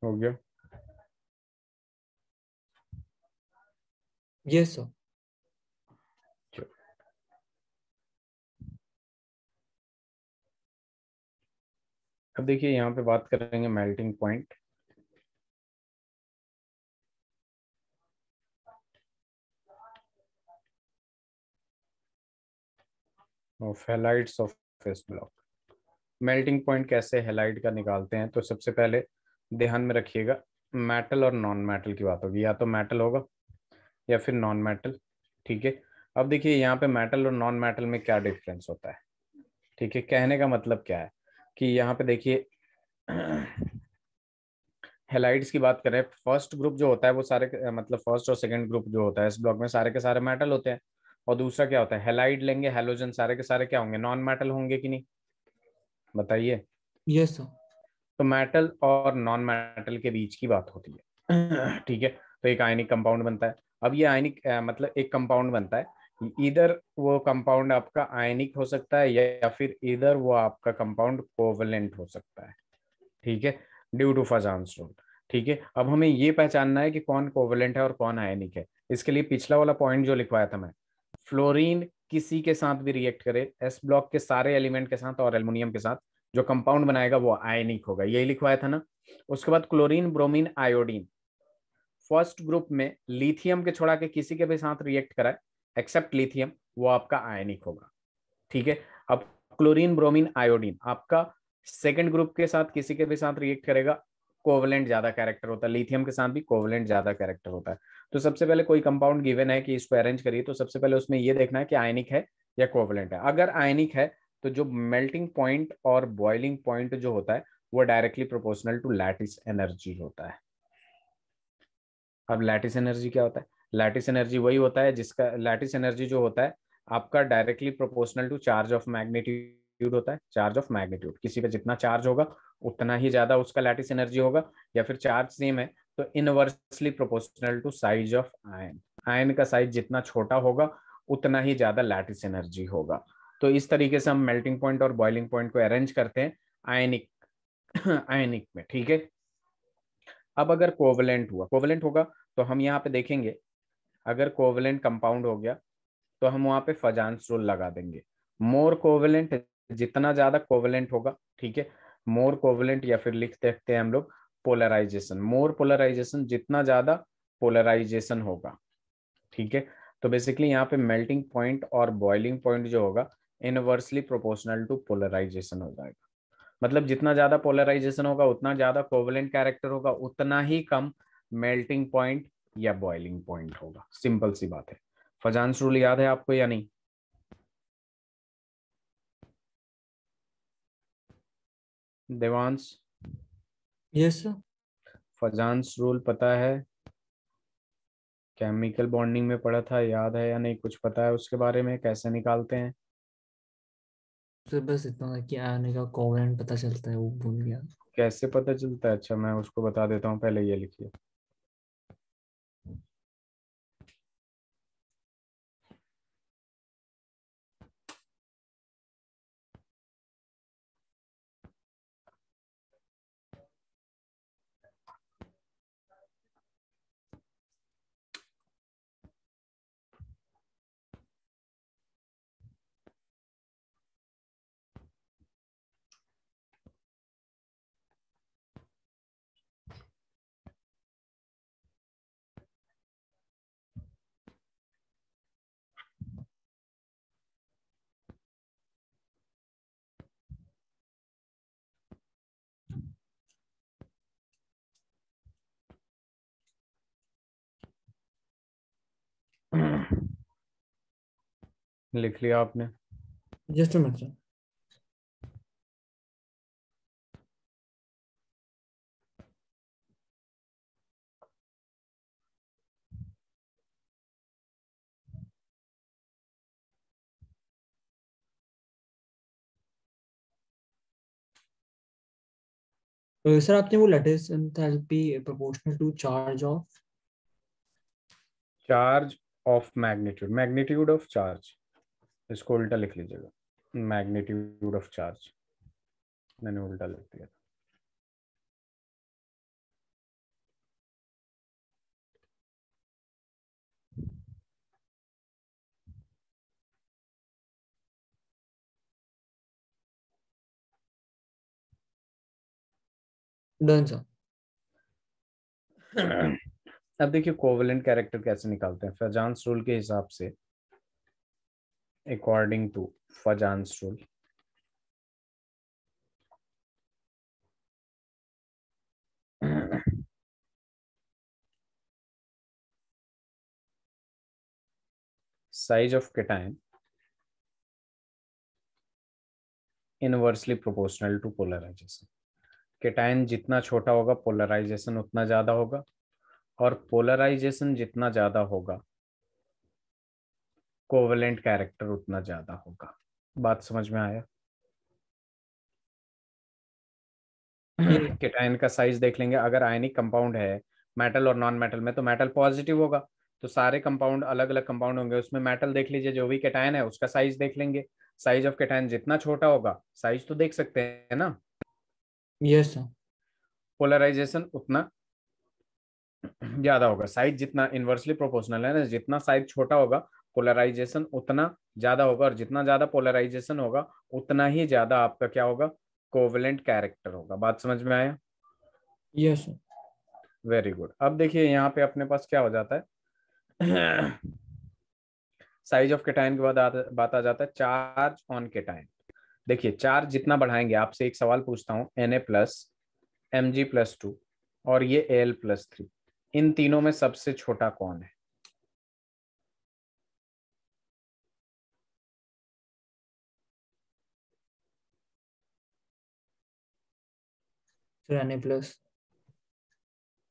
हो गया। Yes sir. चलो, अब देखिए यहाँ पे बात करेंगे melting point. Of halides of S block. Melting point कैसे हैलाइड का निकालते हैं, तो सबसे पहले ध्यान में रखिएगा, मेटल और नॉन मेटल की बात होगी, या तो मेटल होगा या फिर नॉन मेटल। ठीक है, अब देखिए यहाँ पे मेटल और नॉन मेटल में क्या डिफरेंस होता है। ठीक है, कहने का मतलब क्या है कि यहाँ पे देखिए हेलाइड्स की बात करें, फर्स्ट ग्रुप जो होता है वो सारे मतलब फर्स्ट और सेकंड ग्रुप जो होता है इस ब्लॉक में सारे के सारे मेटल होते हैं। और दूसरा क्या होता है, हेलाइड लेंगे, हेलोजन सारे के सारे क्या होंगे, नॉन मेटल होंगे कि नहीं, बताइए। Yes sir. तो मेटल और नॉन मेटल के बीच की बात होती है। ठीक है, तो एक आयनिक कंपाउंड बनता है। अब ये आयनिक मतलब एक कंपाउंड बनता है, इधर वो कंपाउंड आपका आयनिक हो सकता है या फिर इधर वो आपका कंपाउंड कोवलेंट हो सकता है। ठीक है, ड्यू टू फजान्स रूल। ठीक है, अब हमें ये पहचानना है कि कौन कोवलेंट है और कौन आयनिक है। इसके लिए पिछला वाला पॉइंट जो लिखवाया था मैं, फ्लोरीन किसी के साथ भी रिएक्ट करे एस ब्लॉक के सारे एलिमेंट के साथ और एल्युमिनियम के साथ, जो कंपाउंड बनाएगा वो आयनिक होगा, यही लिखवाया था ना। उसके बाद chlorine bromine iodine, first group में लिथियम के छोड़ा के किसी के भी साथ रिएक्ट कराए एक्सेप्ट लिथियम, वो आपका आयनिक होगा। ठीक है, अब क्लोरीन ब्रोमीन आयोडीन आपका सेकंड ग्रुप के साथ किसी के भी साथ रिएक्ट करेगा, कोवलेंट ज्यादा कैरेक्टर होता है, लिथियम के साथ भी कोवलेंट ज्यादा कैरेक्टर होता है। तो सबसे पहले कोई कंपाउंड गिवन है कि इसको अरेंज करिए, तो सबसे पहले उसमें यह देखना है कि आयनिक है या कोवलेंट है। अगर आयनिक है तो जो मेल्टिंग पॉइंट और बॉइलिंग पॉइंट जो होता है वो directly proportional to lattice energy होता है। अब लैटिस एनर्जी क्या होता है, लैटिस एनर्जी वही होता है जिसका, लैटिस एनर्जी जो होता है आपका directly proportional to charge of magnitude होता है। चार्ज ऑफ मैग्नीट्यूड, किसी पे जितना चार्ज होगा उतना ही ज्यादा उसका लैटिस एनर्जी होगा, या फिर चार्ज सेम है तो inversely proportional to size of ion, ion का साइज जितना छोटा होगा उतना ही ज्यादा लैटिस एनर्जी होगा। तो इस तरीके से हम मेल्टिंग पॉइंट और बॉइलिंग पॉइंट को अरेंज करते हैं आयनिक आयनिक में। ठीक है, अब अगर कोवलेंट हुआ, कोवलेंट होगा तो हम यहाँ पे देखेंगे, अगर कोवलेंट कंपाउंड हो गया तो हम वहां पे फजांस रूल लगा देंगे। मोर कोवलेंट, जितना ज्यादा कोवलेंट होगा, ठीक है, मोर कोवलेंट, या फिर लिख सकते हैं हम लोग पोलराइजेशन, मोर पोलराइजेशन, जितना ज्यादा पोलराइजेशन होगा। ठीक है, तो बेसिकली यहाँ पे मेल्टिंग पॉइंट और बॉइलिंग पॉइंट जो होगा इनवर्सली प्रोपोर्शनल टू पोलराइजेशन हो जाएगा। मतलब जितना ज्यादा पोलराइजेशन होगा उतना ज्यादा कोवलेंट कैरेक्टर होगा, उतना ही कम मेल्टिंग पॉइंट या बॉइलिंग पॉइंट होगा। सिंपल सी बात है। फजांस रूल याद है आपको या नहीं, Devansh? Yes sir. Fajans rule पता है, केमिकल बॉन्डिंग में पढ़ा था, याद है या नहीं, कुछ पता है उसके बारे में कैसे निकालते हैं? सर बस इतना था कि आने का कोवेलेंट पता चलता है, वो भूल गया। कैसे पता चलता है, अच्छा मैं उसको बता देता हूँ, पहले ये लिखिए। लिख लिया आपने? Just minute sir. सर आपने वो lattice enthalpy proportional to charge of. Charge of magnitude, magnitude of charge, इसको उल्टा लिख लीजिएगा, मैग्नीट्यूड ऑफ चार्ज, मैंने उल्टा लिख दिया। Done sir. अब देखिए कोवेलेंट कैरेक्टर कैसे निकालते हैं फजान्स रूल के हिसाब से, according to Fajans rule. Size of cation inversely proportional to polarisation. Cation जितना छोटा होगा पोलराइजेशन उतना ज्यादा होगा, और पोलराइजेशन जितना ज्यादा होगा कोवेलेंट कैरेक्टर उतना ज्यादा होगा। बात समझ में आया? ये केटायन का साइज देख लेंगे, अगर आयनिक कंपाउंड है मेटल और नॉन मेटल में, तो मेटल पॉजिटिव होगा, तो सारे कंपाउंड अलग अलग कंपाउंड होंगे, उसमें मेटल देख लीजिए, जो भी केटायन है उसका साइज देख लेंगे। साइज ऑफ केटायन जितना छोटा होगा, साइज तो देख सकते हैं ना, यस सर। पोलराइजेशन उतना ज्यादा होगा। साइज जितना इनवर्सली प्रोपोर्शनल है ना, जितना साइज छोटा होगा पोलराइजेशन उतना ज्यादा होगा, और जितना ज्यादा पोलराइजेशन होगा उतना ही ज्यादा आपका क्या होगा, कोवेलेंट कैरेक्टर होगा। बात समझ में आया? Yes sir. Very good. अब देखिए यहाँ पे अपने पास क्या हो जाता है, साइज ऑफ केटायन के बाद बात आ जाता है चार्ज ऑन केटायन। देखिए चार्ज जितना बढ़ाएंगे, आपसे एक सवाल पूछता हूँ, Na+Mg+2 और ये Al+3, इन तीनों में सबसे छोटा कौन है? Sir Na plus.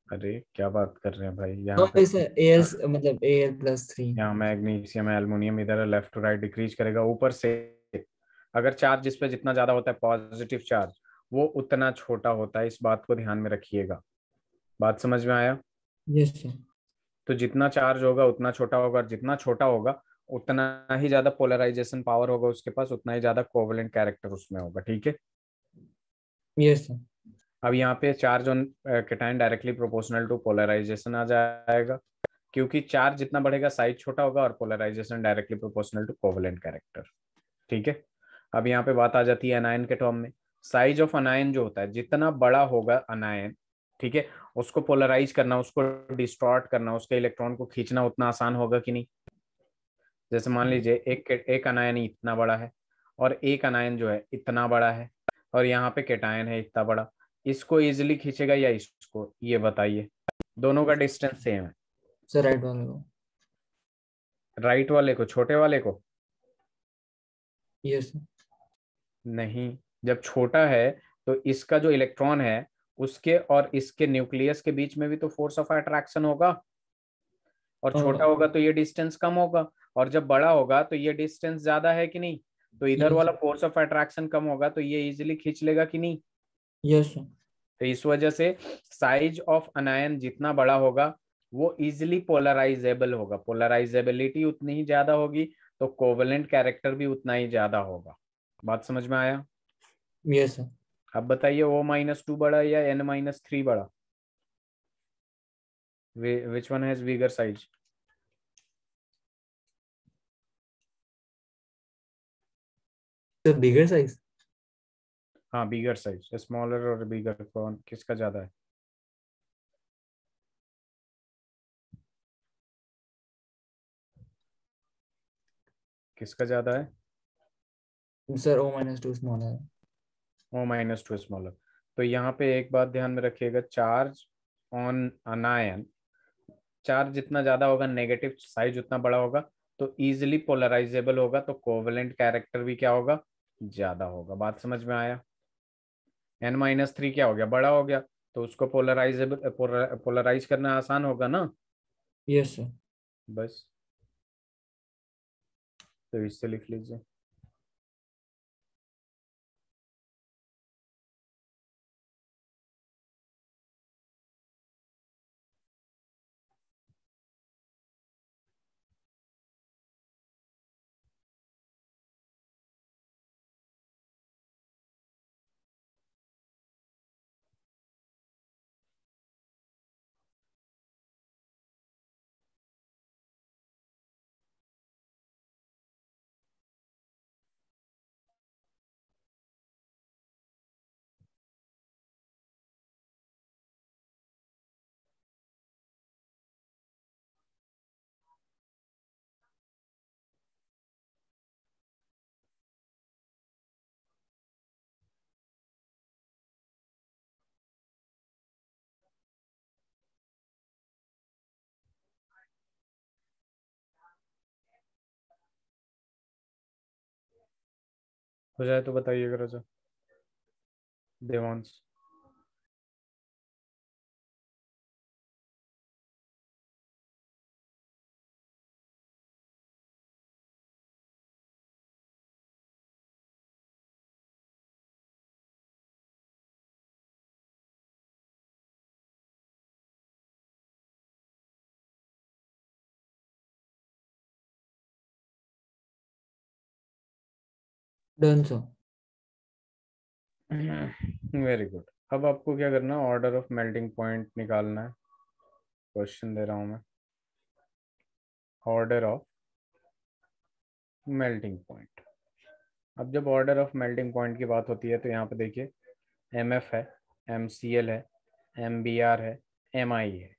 अरे क्या बात कर रहे हैं भाई, यहाँ पे सॉरी सर, एल मतलब Al+3। यहाँ मैग्नीशियम है, एल्युमिनियम इधर है, लेफ्ट टू राइट डिक्रीज करेगा ऊपर से। अगर चार्ज जिस पे जितना ज्यादा होता है पॉजिटिव चार्ज, वो उतना छोटा होता है, इस बात को ध्यान में रखिएगा। बात समझ में आया? Yes sir. तो जितना चार्ज होगा उतना छोटा होगा, और जितना छोटा होगा उतना ही ज्यादा पोलराइजेशन पावर होगा उसके पास, उतना ही ज्यादा कोवेलेंट कैरेक्टर उसमें होगा। ठीक है? Yes sir. अब यहाँ पे charge on cation directly proportional to polarisation आ जाएगा, क्योंकि चार्ज जितना बढ़ेगा साइज छोटा होगा, और polarisation directly proportional to covalent character. ठीक है? अब यहाँ पे बात आ जाती है अनायन के टर्म में। साइज ऑफ अनायन जो होता है, जितना बड़ा होगा अनायन, ठीक है, उसको पोलराइज करना, उसको डिस्टॉर्ट करना, उसके इलेक्ट्रॉन को खींचना उतना आसान होगा कि नहीं? जैसे मान लीजिए एक अनायन इतना बड़ा है, और एक अनायन जो है इतना बड़ा है, और यहाँ पे केटायन है इतना बड़ा, इसको इजिली खींचेगा या इसको, ये बताइए? दोनों का डिस्टेंस सेम है। सर राइट वाले को। राइट वाले को, छोटे वाले को? Yes sir. नहीं, जब छोटा है तो इसका जो इलेक्ट्रॉन है उसके और इसके न्यूक्लियस के बीच में भी तो फोर्स ऑफ अट्रैक्शन होगा, और छोटा होगा तो ये डिस्टेंस कम होगा, और जब बड़ा होगा तो ये डिस्टेंस ज्यादा है कि नहीं? तो इधर यस वाला फोर्स ऑफ अट्रैक्शन कम होगा, तो ये इजिली खींच लेगा कि नहीं? Yes sir. तो इस वजह से साइज ऑफ अनायन जितना बड़ा होगा वो इजिली पोलराइजेबल होगा, पोलराइजेबिलिटी उतनी ही ज्यादा होगी, तो कोवेलेंट कैरेक्टर भी उतना ही ज्यादा होगा। बात समझ में आया? Yes sir. अब बताइए O-2 बड़ा या N-3 बड़ा? Which one has bigger size? Sir bigger size. हाँ बिगर साइज, स्मॉलर और बिगर, कौन किसका ज्यादा है? किसका ज्यादा है? सर O-2 स्मॉल है। O-2 smaller. तो यहाँ पे एक बात ध्यान में रखिएगा, चार्ज ऑन अनायन, चार्ज जितना ज्यादा होगा नेगेटिव साइज उतना बड़ा होगा, तो इजिली पोलराइजेबल होगा, तो कोवेलेंट कैरेक्टर भी क्या होगा, ज्यादा होगा। बात समझ में आया? n-3 क्या हो गया, बड़ा हो गया, तो उसको पोलराइज करना आसान होगा ना। Yes sir. बस, तो इससे लिख लीजिए। हो जाए तो बताइएगा राजा Devansh. Done sir. Very good. अब आपको क्या करना है, ऑर्डर ऑफ मेल्टिंग पॉइंट निकालना है। क्वेश्चन दे रहा हूं मैं, ऑर्डर ऑफ मेल्टिंग पॉइंट। अब जब ऑर्डर ऑफ मेल्टिंग पॉइंट की बात होती है तो यहाँ पे देखिए, एम एफ है, एम सी एल है, एम बी आर है, एम आई है।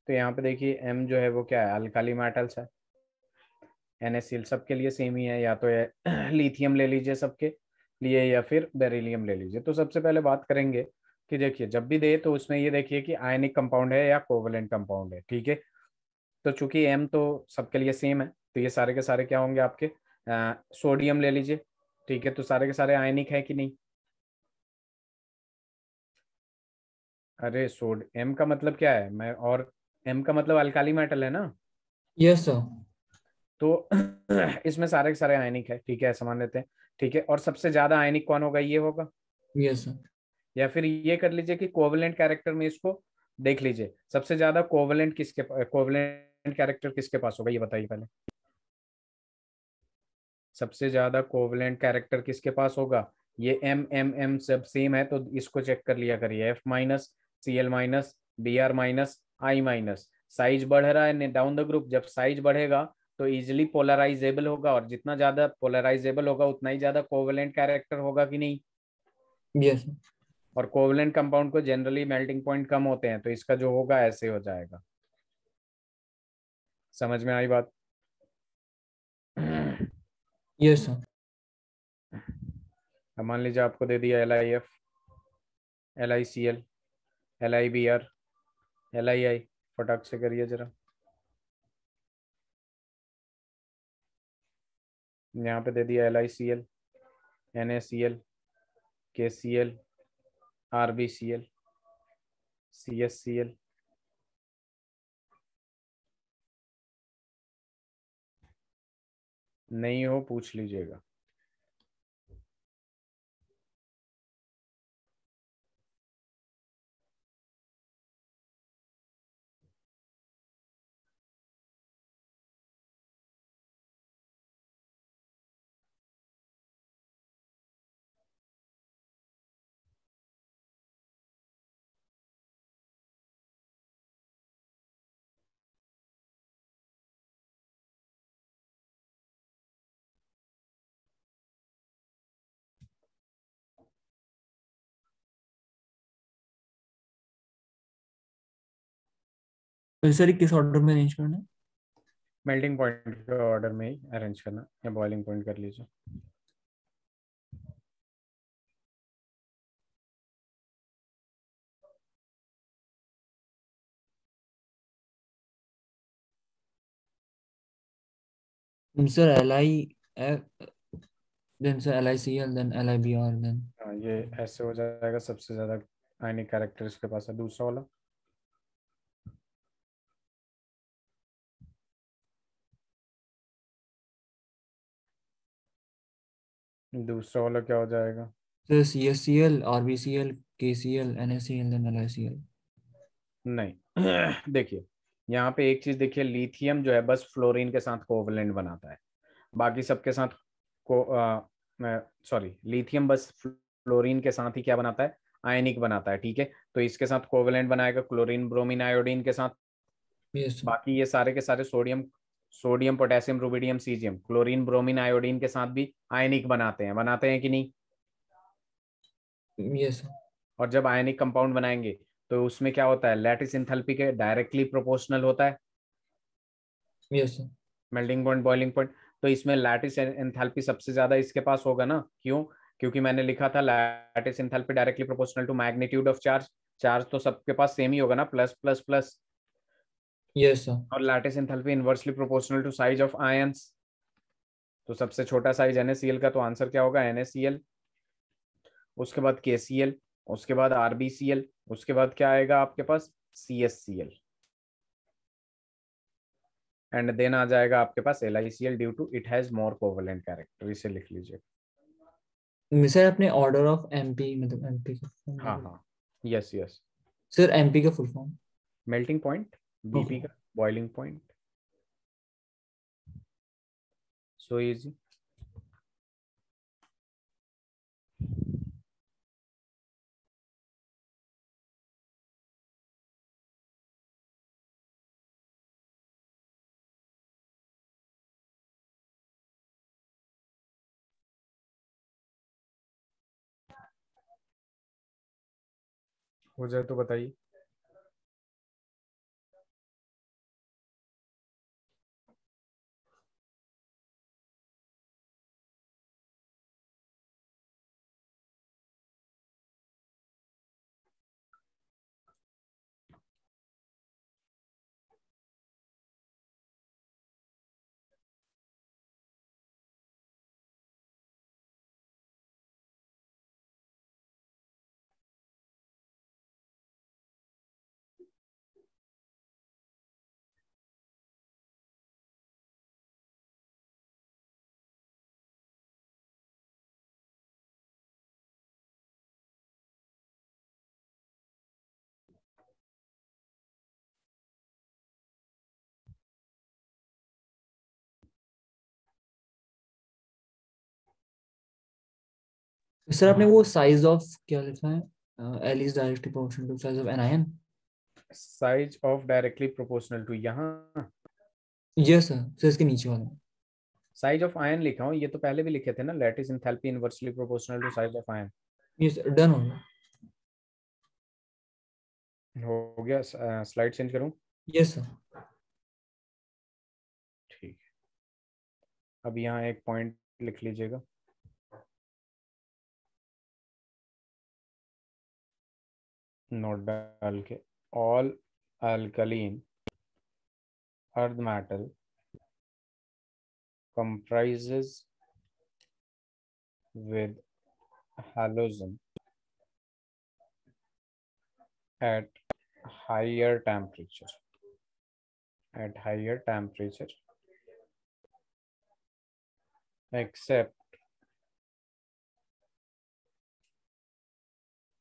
तो यहाँ पे देखिए एम जो है वो क्या है, अल्काली मेटल्स है। NaCl सबके लिए सेम ही है, या तो लिथियम ले लीजिए सबके लिए, या फिर बेरिलियम ले लीजिए। तो सबसे पहले बात करेंगे कि देखिए जब भी दे तो उसमें ये देखिए कि आयनिक कंपाउंड है या कोवलेंट कंपाउंड है, ठीक है। तो चूंकि M तो सबके लिए सेम है, तो ये सारे के सारे क्या होंगे आपके, सोडियम ले लीजिए, ठीक है। तो सारे के सारे आयनिक है कि नहीं? अरे सोड M का मतलब क्या है, मैं और M का मतलब अल्काली मेटल है ना। Yes sir. तो इसमें सारे के सारे आयनिक है, ठीक है, ऐसा मान लेते हैं, ठीक है। और सबसे ज्यादा आयनिक कौन होगा, ये होगा। Yes sir. या फिर ये कर लीजिए कि कोवलेंट कैरेक्टर में इसको देख लीजिए, सबसे ज्यादा कोवलेंट कैरेक्टर किसके पास होगा, ये बताइए पहले। सबसे ज्यादा कोवलेंट कैरेक्टर किसके पास होगा, ये M सब सेम है, तो इसको चेक कर लिया करिए, F-Cl-, Br-, I-। साइज बढ़ रहा है डाउन द ग्रुप, जब साइज बढ़ेगा तो इजिली पोलराइजेबल होगा, और जितना ज्यादा पोलराइजेबल होगा उतना ही ज्यादा कोवलेंट कैरेक्टर होगा कि नहीं। यस। और कोवलेंट कंपाउंड को जनरली मेल्टिंग पॉइंट कम होते हैं, तो इसका जो होगा ऐसे हो जाएगा। समझ में आई बात? Yes sir. अब मान लीजिए आपको दे दिया LiF, LiCl, LiBr, LiI। फटाक से करिए जरा। यहाँ पे दे दिया LiCl, NaCl, KCl, RbCl, CSCl। नहीं हो पूछ लीजिएगा। सर ये किस ऑर्डर में अरेंज करना है? मेल्टिंग पॉइंट के ऑर्डर में ही अरेंज करना, या बॉइलिंग पॉइंट कर लीजिए। Sir then sir LICL then LIBR then हाँ, ये ऐसे हो जाएगा, सबसे ज्यादा आयनिक कैरेक्टर इसके पास है। दूसरा वाला, दूसरा वाला क्या हो जाएगा? sir CSCL RBCL KCL NaCl then LICL। नहीं देखिए, यहाँ पे एक चीज देखिए, लिथियम जो है बस फ्लोरीन के साथ कोवलेंट बनाता है, बाकी सबके साथ को सॉरी, लिथियम बस फ्लोरीन के साथ ही क्या बनाता है, आयनिक बनाता है, ठीक है। तो इसके साथ कोवलेंट बनाएगा क्लोरीन ब्रोमीन आयोडीन के साथ। Yes sir. बाकी ये सारे के सारे sodium, sodium potassium rubidium caesium chlorine bromine iodine के साथ भी आयनिक बनाते हैं कि नहीं? Yes sir. और जब आयनिक कंपाउंड बनाएंगे तो उसमें क्या होता है, लैटिस इंथैल्पी के डायरेक्टली प्रोपोर्शनल होता है yes sir. Melting point boiling point. तो इसमें लैटिस एंथैल्पी सबसे ज्यादा इसके पास होगा ना, क्यों? क्योंकि मैंने लिखा था lattice enthalpy directly proportional to magnitude of charge. Charge तो सबके पास सेम ही होगा ना, plus plus plus. Yes sir. और lattice enthalpy inversely proportional to size of ions. तो सबसे छोटा साइज NaCl का, तो आंसर क्या होगा, NaCl। उसके बाद KCl, उसके बाद RbCl, उसके बाद क्या आएगा आपके पास, CSCl, एंड देन आ जाएगा आपके पास LiCl due to it has more covalent character. इसे लिख लीजिए। सर अपने ऑर्डर ऑफ एमपी मतलब एमपी का फुल हाँ फॉर्म। हाँ, यस यस। सर एमपी का full form. Melting point, okay. BP का बॉइलिंग पॉइंट। So easy. हो जाए तो बताइए। सर आपने वो साइज ऑफ क्या लिखा है, L is directly proportional to size of anion. Size of directly proportional to, यहाँ यस सर, सर इसके नीचे वाला। साइज ऑफ आयन लिखा हूँ, ये तो पहले भी लिखे थे ना, lattice enthalpy inversely proportional to size of ion. Yes done हो गया। हो गया, स्लाइड चेंज करूँ? Yes sir. ठीक है, अब यहाँ एक पॉइंट लिख लीजिएगा। नोट डाल के, all alkaline earth metal comprises with halogen at higher temperature, at higher temperature except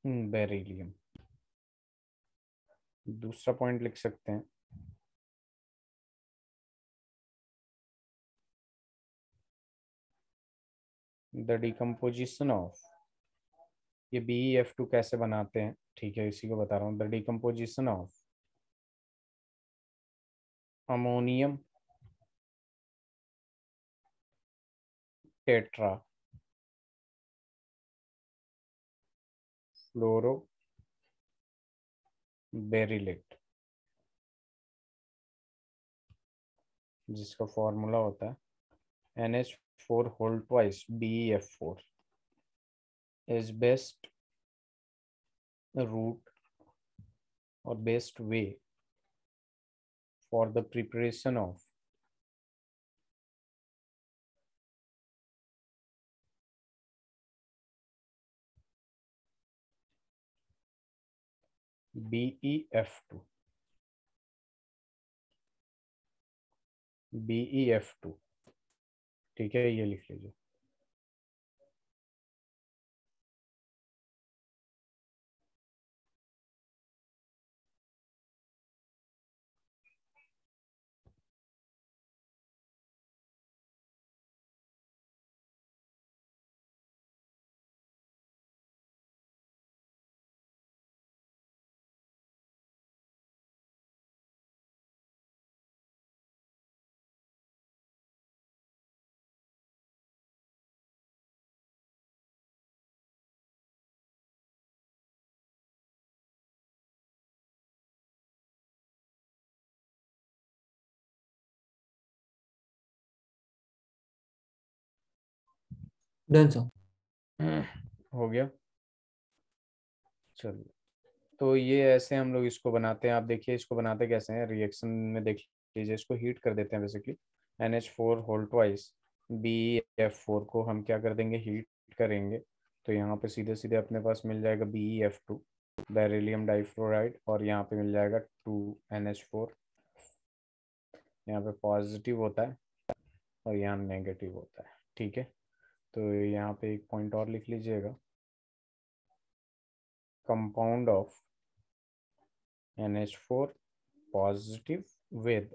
beryllium. दूसरा पॉइंट लिख सकते हैं, द डिकम्पोजिशन ऑफ, ये BeF2 कैसे बनाते हैं, ठीक है, इसी को बता रहा हूँ। The decomposition of ammonium tetrafluoroberyllate, जिसका फॉर्मूला होता है NH4 whole twice BeF4 is best route or best way for the preparation of BeF2, BeF2, ठीक है, ये लिख लीजिए। Done sir. हो गया। चलिए, तो ये ऐसे हम लोग इसको बनाते हैं। आप देखिए इसको बनाते कैसे हैं, रिएक्शन में देख लीजिए, इसको हीट कर देते हैं basically. NH4 whole twice BeF4 को हम क्या कर देंगे, हीट करेंगे। तो यहाँ पे सीधे सीधे अपने पास मिल जाएगा BeF2, बेरिलियम डाइफ्लोराइड, और यहाँ पे मिल जाएगा 2NH4। यहाँ पे पॉजिटिव होता है और यहाँ नेगेटिव होता है, ठीक है। तो यहाँ पे एक पॉइंट और लिख लीजिएगा, compound of NH4 positive with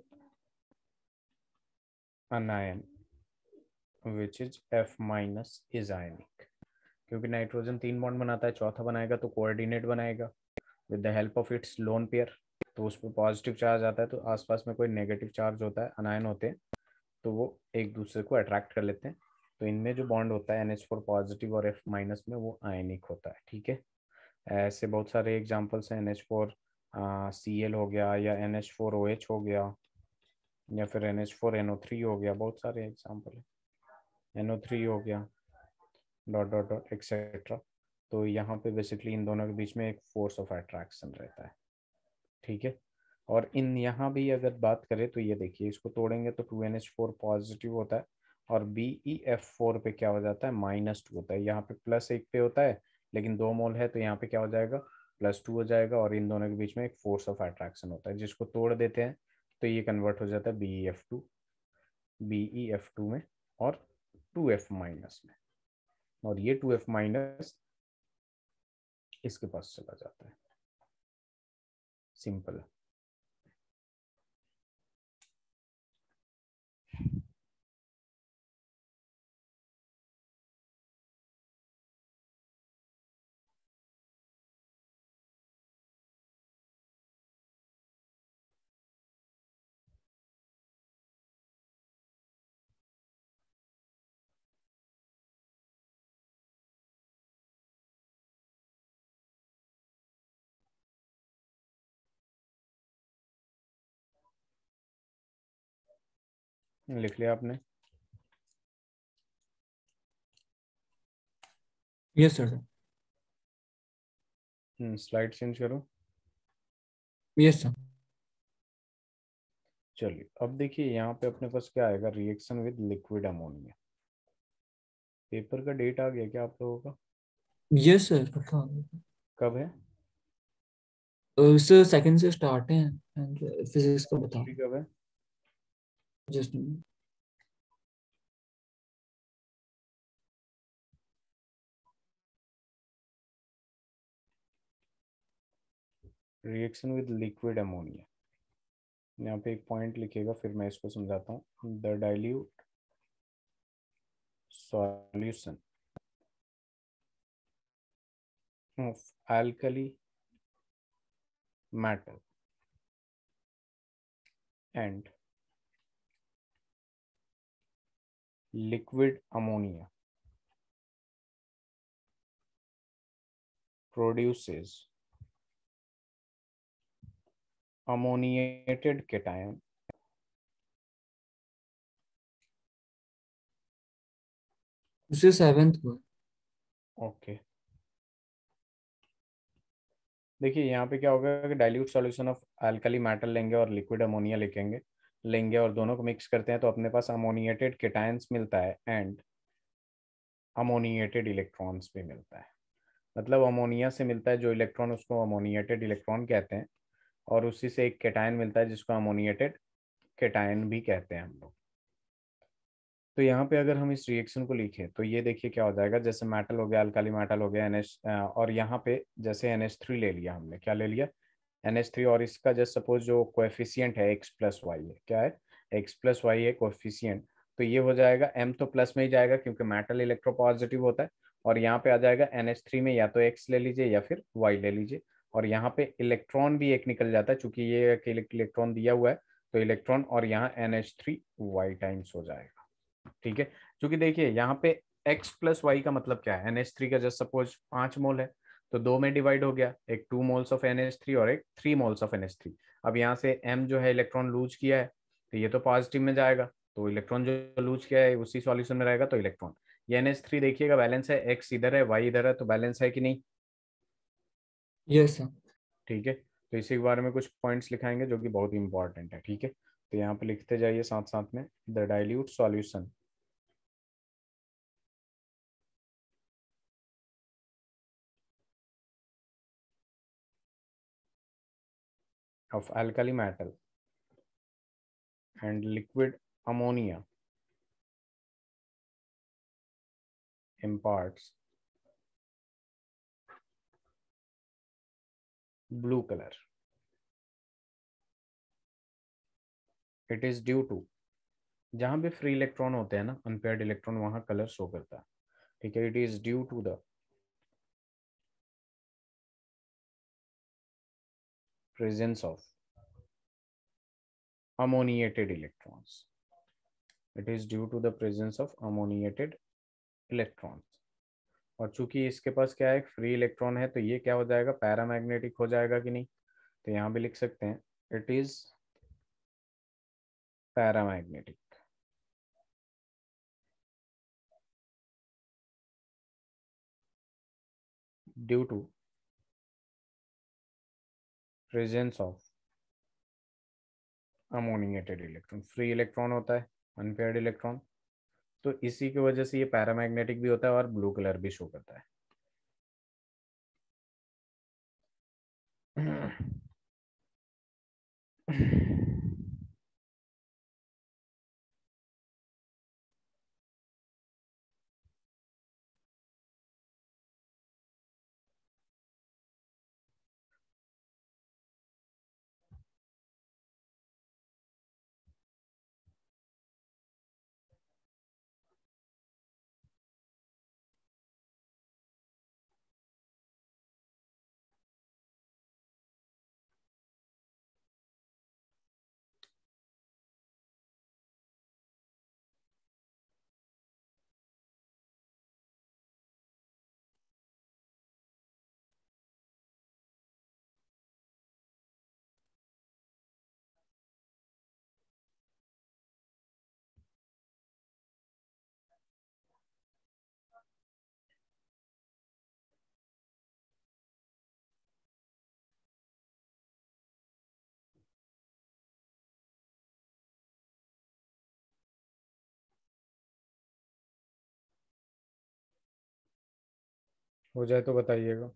anion which is F minus is ionic। क्योंकि नाइट्रोजन 3 बॉन्ड बनाता है, चौथा बनाएगा तो कोऑर्डिनेट बनाएगा with the help of its lone pair. तो उस पर पॉजिटिव चार्ज आता है, तो आसपास में कोई नेगेटिव चार्ज होता है, अनायन होते हैं, तो वो एक दूसरे को अट्रैक्ट कर लेते हैं। तो इनमें जो बॉन्ड होता है NH4 पॉजिटिव और F माइनस में, वो आयनिक होता है, ठीक है। ऐसे बहुत सारे एग्जांपल्स हैं, NH4 Cl हो गया, या NH4OH हो गया, या फिर NH4NO3 हो गया, बहुत सारे एग्जांपल है, NO3 हो गया, डॉट डॉट डॉट एक्सेट्रा। तो यहाँ पे बेसिकली इन दोनों के बीच में एक फोर्स ऑफ अट्रैक्शन रहता है, ठीक है। और इन यहाँ भी अगर बात करें तो ये देखिए, इसको तोड़ेंगे तो 2NH4 पॉजिटिव होता है, और BeF4 पे क्या हो जाता है, -2 होता है। यहाँ पे +1 पे होता है, लेकिन 2 मोल है, तो यहाँ पे क्या हो जाएगा, +2 हो जाएगा। और इन दोनों के बीच में एक फोर्स ऑफ अट्रैक्शन होता है, जिसको तोड़ देते हैं तो ये कन्वर्ट हो जाता है BeF2 में, और 2F माइनस में, और ये 2F माइनस इसके पास चला जाता है। सिंपल है। लिख लिया आपने? Yes sir. स्लाइड चेंज करो। Yes sir. चलिए, अब देखिए यहाँ पे अपने पास क्या आएगा, reaction with liquid ammonia. Paper का डेट आ गया क्या आप लोगों का? यस सर पता। कब है? सर सेकंड से स्टार्ट है, फिजिक्स का बता। केमिस्ट्री कब है? Just reaction with liquid ammonia, यहाँ पे एक पॉइंट लिखेगा, फिर मैं इसको समझाता हूँ। The dilute solution of alkali metal and liquid ammonia produces ammoniated cation उससे सेवेंथ को। ओके। देखिए यहाँ पे क्या होगा कि dilute solution of alkali metal लेंगे और लिक्विड अमोनिया लिखेंगे, लेंगे और दोनों को मिक्स करते हैं, तो अपने पास अमोनिएटेड केटायंस मिलता है एंड अमोनिएटेड इलेक्ट्रॉन्स भी मिलता है। मतलब अमोनिया से मिलता है जो इलेक्ट्रॉन उसको अमोनिएटेड इलेक्ट्रॉन कहते हैं, और उसी से एक केटायन मिलता है जिसको अमोनिएटेड केटायन भी कहते हैं हम लोग। तो यहाँ पे अगर हम इस रिएक्शन को लिखें तो ये देखिए क्या हो जाएगा, जैसे मेटल हो गया, अल्काली मेटल हो गया NH, और यहाँ पे जैसे NH3 ले लिया हमने, क्या ले लिया, NH3, और इसका जस्ट सपोज जो कोएफिशिएंट है x+y है, क्या है, x+y है कोएफिशिएंट। तो ये हो जाएगा, m तो प्लस में ही जाएगा क्योंकि मेटल इलेक्ट्रोपॉजिटिव होता है, और यहाँ पे आ जाएगा NH3 में या तो x ले लीजिए या फिर y ले लीजिए, और यहाँ पे इलेक्ट्रॉन भी एक निकल जाता है चूंकि ये अकेले इलेक्ट्रॉन दिया हुआ है, तो इलेक्ट्रॉन और यहाँ NH3 y टाइम्स हो जाएगा। ठीक है, क्योंकि देखिए यहाँ पे x+y का मतलब क्या है, NH3 का जस्ट सपोज 5 मोल है, तो दो में डिवाइड हो गया, एक 2 मोल्स ऑफ NH3 और एक 3 मोल्स ऑफ NH3। अब यहाँ से m जो है इलेक्ट्रॉन लूज किया है, तो ये तो पॉजिटिव में जाएगा, तो इलेक्ट्रॉन जो लूज किया है उसी सॉल्यूशन में रहेगा, तो इलेक्ट्रॉन, ये NH3 देखिएगा बैलेंस है, x इधर है y इधर है, तो बैलेंस है कि नहीं। Yes sir. ठीक है, तो इसी के बारे में कुछ पॉइंट्स लिखाएंगे जो कि बहुत इंपॉर्टेंट है। ठीक है, तो यहाँ पे लिखते जाइए साथ साथ में, the dilute solution of alkali metal and liquid ammonia imparts blue color. It is due to, जहां भी फ्री इलेक्ट्रॉन होते हैं ना, अनपेयर्ड इलेक्ट्रॉन, वहां कलर शो करता है। ठीक है, it is due to the presence of ammoniated electrons. It is due to the presence of ammoniated electrons. और चूंकि इसके पास क्या है, फ्री इलेक्ट्रॉन है, तो ये क्या हो जाएगा, पैरामैग्नेटिक हो जाएगा कि नहीं। तो यहाँ भी लिख सकते हैं, it is paramagnetic due to presence of ammoniated electron. Free electron होता है, अनपेयर्ड इलेक्ट्रॉन, तो इसी की वजह से ये पैरामैग्नेटिक भी होता है और ब्लू कलर भी शो करता है। हो जाए तो बताइएगा।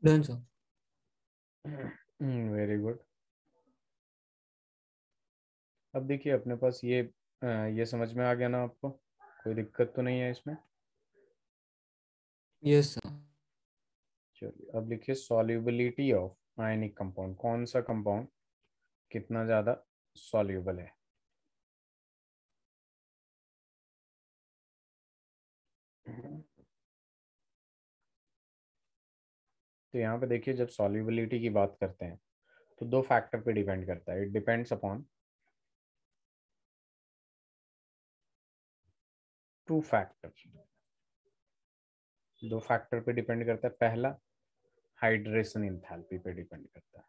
Done sir. Very good. अब देखिए अपने पास ये समझ में आ गया ना आपको, कोई दिक्कत तो नहीं है इसमें। Yes sir. चलिए अब लिखिए सॉल्युबिलिटी ऑफ आयनिक कंपाउंड, कौन सा कंपाउंड कितना ज्यादा सॉल्युबल है। तो यहाँ पे देखिए जब सॉल्युबिलिटी की बात करते हैं तो दो फैक्टर पे डिपेंड करता है। It depends upon two factor, दो फैक्टर पे डिपेंड करता है। पहला हाइड्रेशन इंथैल्पी पे डिपेंड करता है,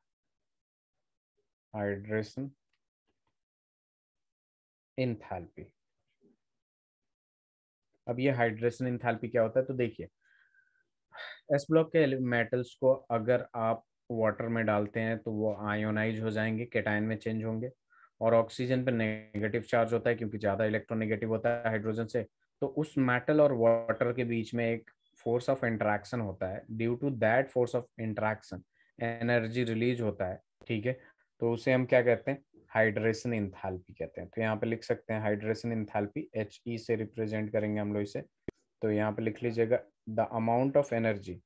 हाइड्रेशन इंथैल्पी। अब ये हाइड्रेशन इंथैल्पी क्या होता है, तो देखिए एस ब्लॉक के मेटल्स को अगर आप वाटर में डालते हैं तो वो आयोनाइज हो जाएंगे, केटायन में चेंज होंगे। और ऑक्सीजन पे नेगेटिव चार्ज होता है क्योंकि ज़्यादा इलेक्ट्रोनेगेटिव होता है हाइड्रोजन से। तो उस मेटल और वाटर के बीच में एक फोर्स ऑफ इंटरेक्शन होता है। Due to that force of interaction energy release होता है, ठीक है। तो उसे हम क्या कहते हैं, हाइड्रेशन इंथैल्पी कहते हैं। तो यहाँ पे लिख सकते हैं हाइड्रेशन इंथैल्पी, एच ई से रिप्रेजेंट करेंगे हम लोग इसे। तो यहाँ पे लिख लीजिएगा the amount of energy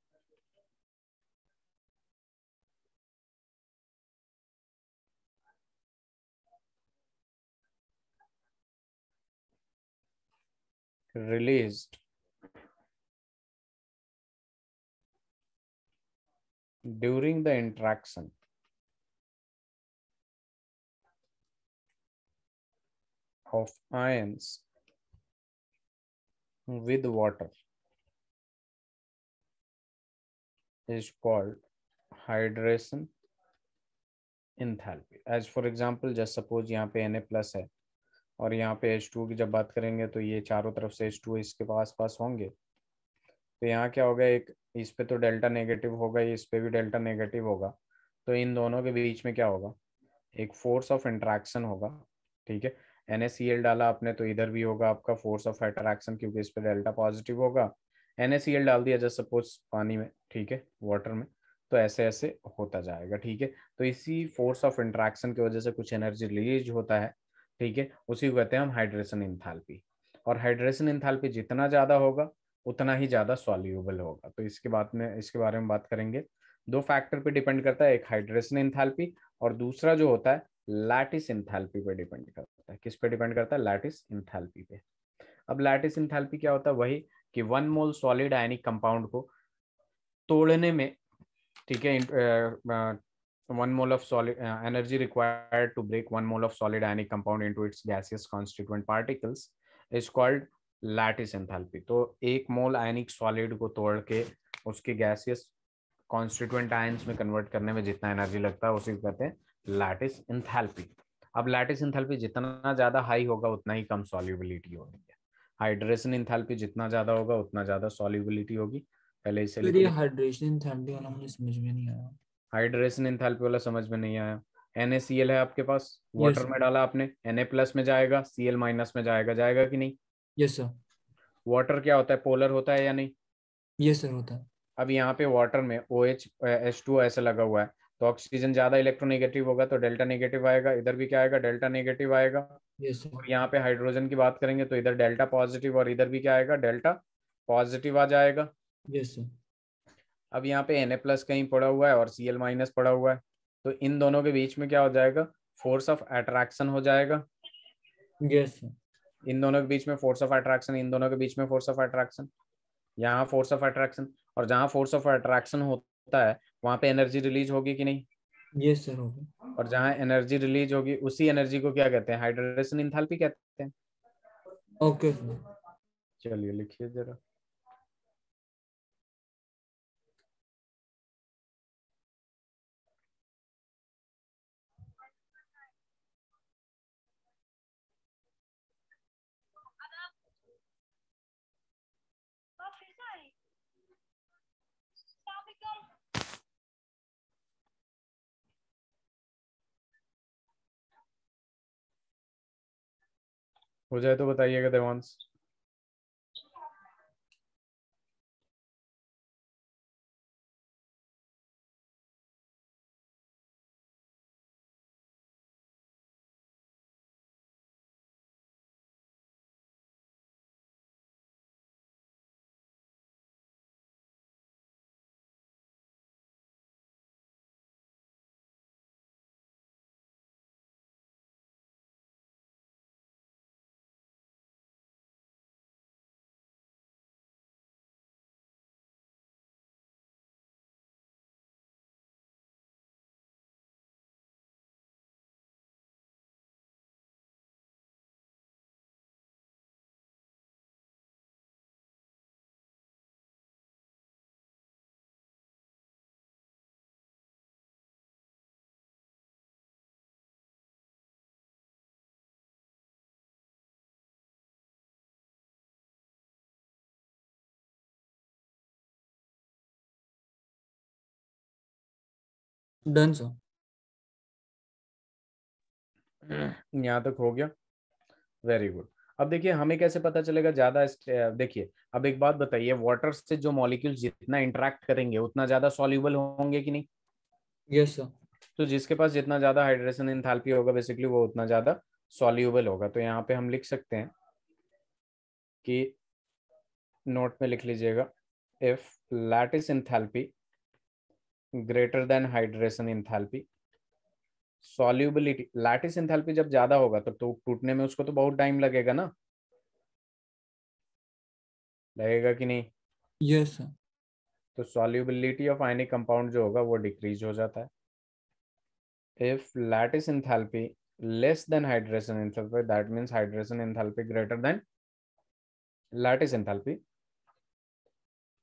released during the interaction of ions with water is called hydration enthalpy. As for example, just suppose यहाँ पे Na प्लस है और यहाँ पे H2 की जब बात करेंगे तो ये चारों तरफ से H2 इसके पास पास होंगे। तो यहाँ क्या होगा, एक इस पे तो डेल्टा नेगेटिव होगा, इस पे भी डेल्टा नेगेटिव होगा। तो इन दोनों के बीच में क्या होगा, एक फोर्स ऑफ इंट्रैक्शन होगा, ठीक है। NaCl डाला आपने तो इधर भी होगा आपका फोर्स ऑफ इंटरैक्शन क्योंकि इस पे डेल्टा पॉजिटिव होगा। NaCl डाल दिया जैसे सपोज पानी में, ठीक है, वाटर में, तो ऐसे ऐसे होता जाएगा, ठीक है। तो इसी फोर्स ऑफ इंटरैक्शन की वजह से कुछ एनर्जी रिलीज होता है, ठीक है। उसी को कहते हैं हम हाइड्रेशन इंथैल्पी। और हाइड्रेशन इंथैल्पी जितना ज्यादा होगा उतना ही ज्यादा सॉल्यूबल होगा। तो इसके बाद में इसके बारे में बात करेंगे। दो फैक्टर पे डिपेंड करता है, एक हाइड्रेशन इंथैल्पी और दूसरा जो होता है लैटिस इंथैल्पी पे डिपेंड करता है। किस पे डिपेंड करता है, लैटिस इंथैल्पी पे। अब लैटिस इंथैल्पी क्या होता है, वही कि 1 मोल सॉलिड आयनिक कंपाउंड को तोड़ने में, ठीक है, 1 mole of solid energy required to break 1 mole of solid ionic compound into its gaseous constituent particles is called lattice enthalpy. तो 1 मोल आयनिक सॉलिड को तोड़ के उसके गैसियस कॉन्स्टिट्यूएंट आयंस में कन्वर्ट करने में जितना एनर्जी लगता है उसी को कहते हैं लैटिस एंथैल्पी। अब लैटिस एंथैल्पी जितना ज्यादा हाई होगा उतना ही कम सॉल्युबिलिटी होगी। हाइड्रेशन एंथैल्पी जितना ज्यादा होगा उतना ज्यादा सॉल्युबिलिटी होगी। पहले इसे फिर लिख ये ले। हाइड्रेशन थैंडी वाला मुझे समझ में नहीं आया। हाइड्रेशन एंथैल्पी वाला समझ में नहीं आया। NaCl है आपके पास, यस वाटर सर। में डाला आपने, Na प्लस में जाएगा, Cl माइनस में जाएगा, जाएगा कि नहीं। Yes sir. वाटर क्या होता है, पोलर होता है या नहीं। यस सर होता है। अब यहाँ पे वाटर में OH H2 ऐसे लगा हुआ है, तो ऑक्सीजन ज्यादा इलेक्ट्रोनेगेटिव होगा तो डेल्टा नेगेटिव आएगा, इधर भी क्या आएगा, डेल्टा नेगेटिव आएगा। Yes sir. और यहाँ पे हाइड्रोजन की बात करेंगे तो इधर डेल्टा पॉजिटिव और इधर भी क्या आएगा, डेल्टा पॉजिटिव आ जाएगा। Yes sir. अब यहाँ पे Na प्लस कहीं पड़ा हुआ है और Cl माइनस पड़ा हुआ है, तो इन दोनों के बीच में क्या हो जाएगा, फोर्स ऑफ अट्रैक्शन हो जाएगा। Yes sir. इन दोनों के बीच में फोर्स ऑफ अट्रैक्शन, इन दोनों के बीच में फोर्स ऑफ अट्रैक्शन, यहाँ फोर्स ऑफ अट्रैक्शन। और जहाँ फोर्स ऑफ अट्रैक्शन होता है वहां पे एनर्जी रिलीज होगी कि नहीं। यस सर होगा। और जहाँ एनर्जी रिलीज होगी उसी एनर्जी को क्या कहते हैं, हाइड्रेशन इंथैल्पी कहते हैं। Okay sir. चलिए लिखिए जरा। हो जाए तो बताइएगा देवांश। Done sir. यहाँ तक हो गया, वेरी गुड। अब देखिए हमें कैसे पता चलेगा ज्यादा देखिए अब एक बात बताइए, वाटर से जो मॉलिक्यूल्स जितना इंटरेक्ट करेंगे उतना ज्यादा सॉल्युबल होंगे कि नहीं? Yes sir. तो जिसके पास जितना ज्यादा हाइड्रेशन एंथैल्पी होगा बेसिकली वो उतना ज्यादा सॉल्युबल होगा। तो यहाँ पे हम लिख सकते हैं कि नोट में लिख लीजिएगा, if lattice enthalpy greater than hydration enthalpy, solubility, lattice enthalpy जब ज्यादा होगा तो टूटने में उसको तो बहुत टाइम लगेगा ना, लगेगा कि नहीं? Yes sir. तो सॉल्युबिलिटी ऑफ आयनिक कंपाउंड जो होगा वो डिक्रीज हो जाता है। if lattice enthalpy less than hydration enthalpy, that means hydration enthalpy greater than lattice enthalpy,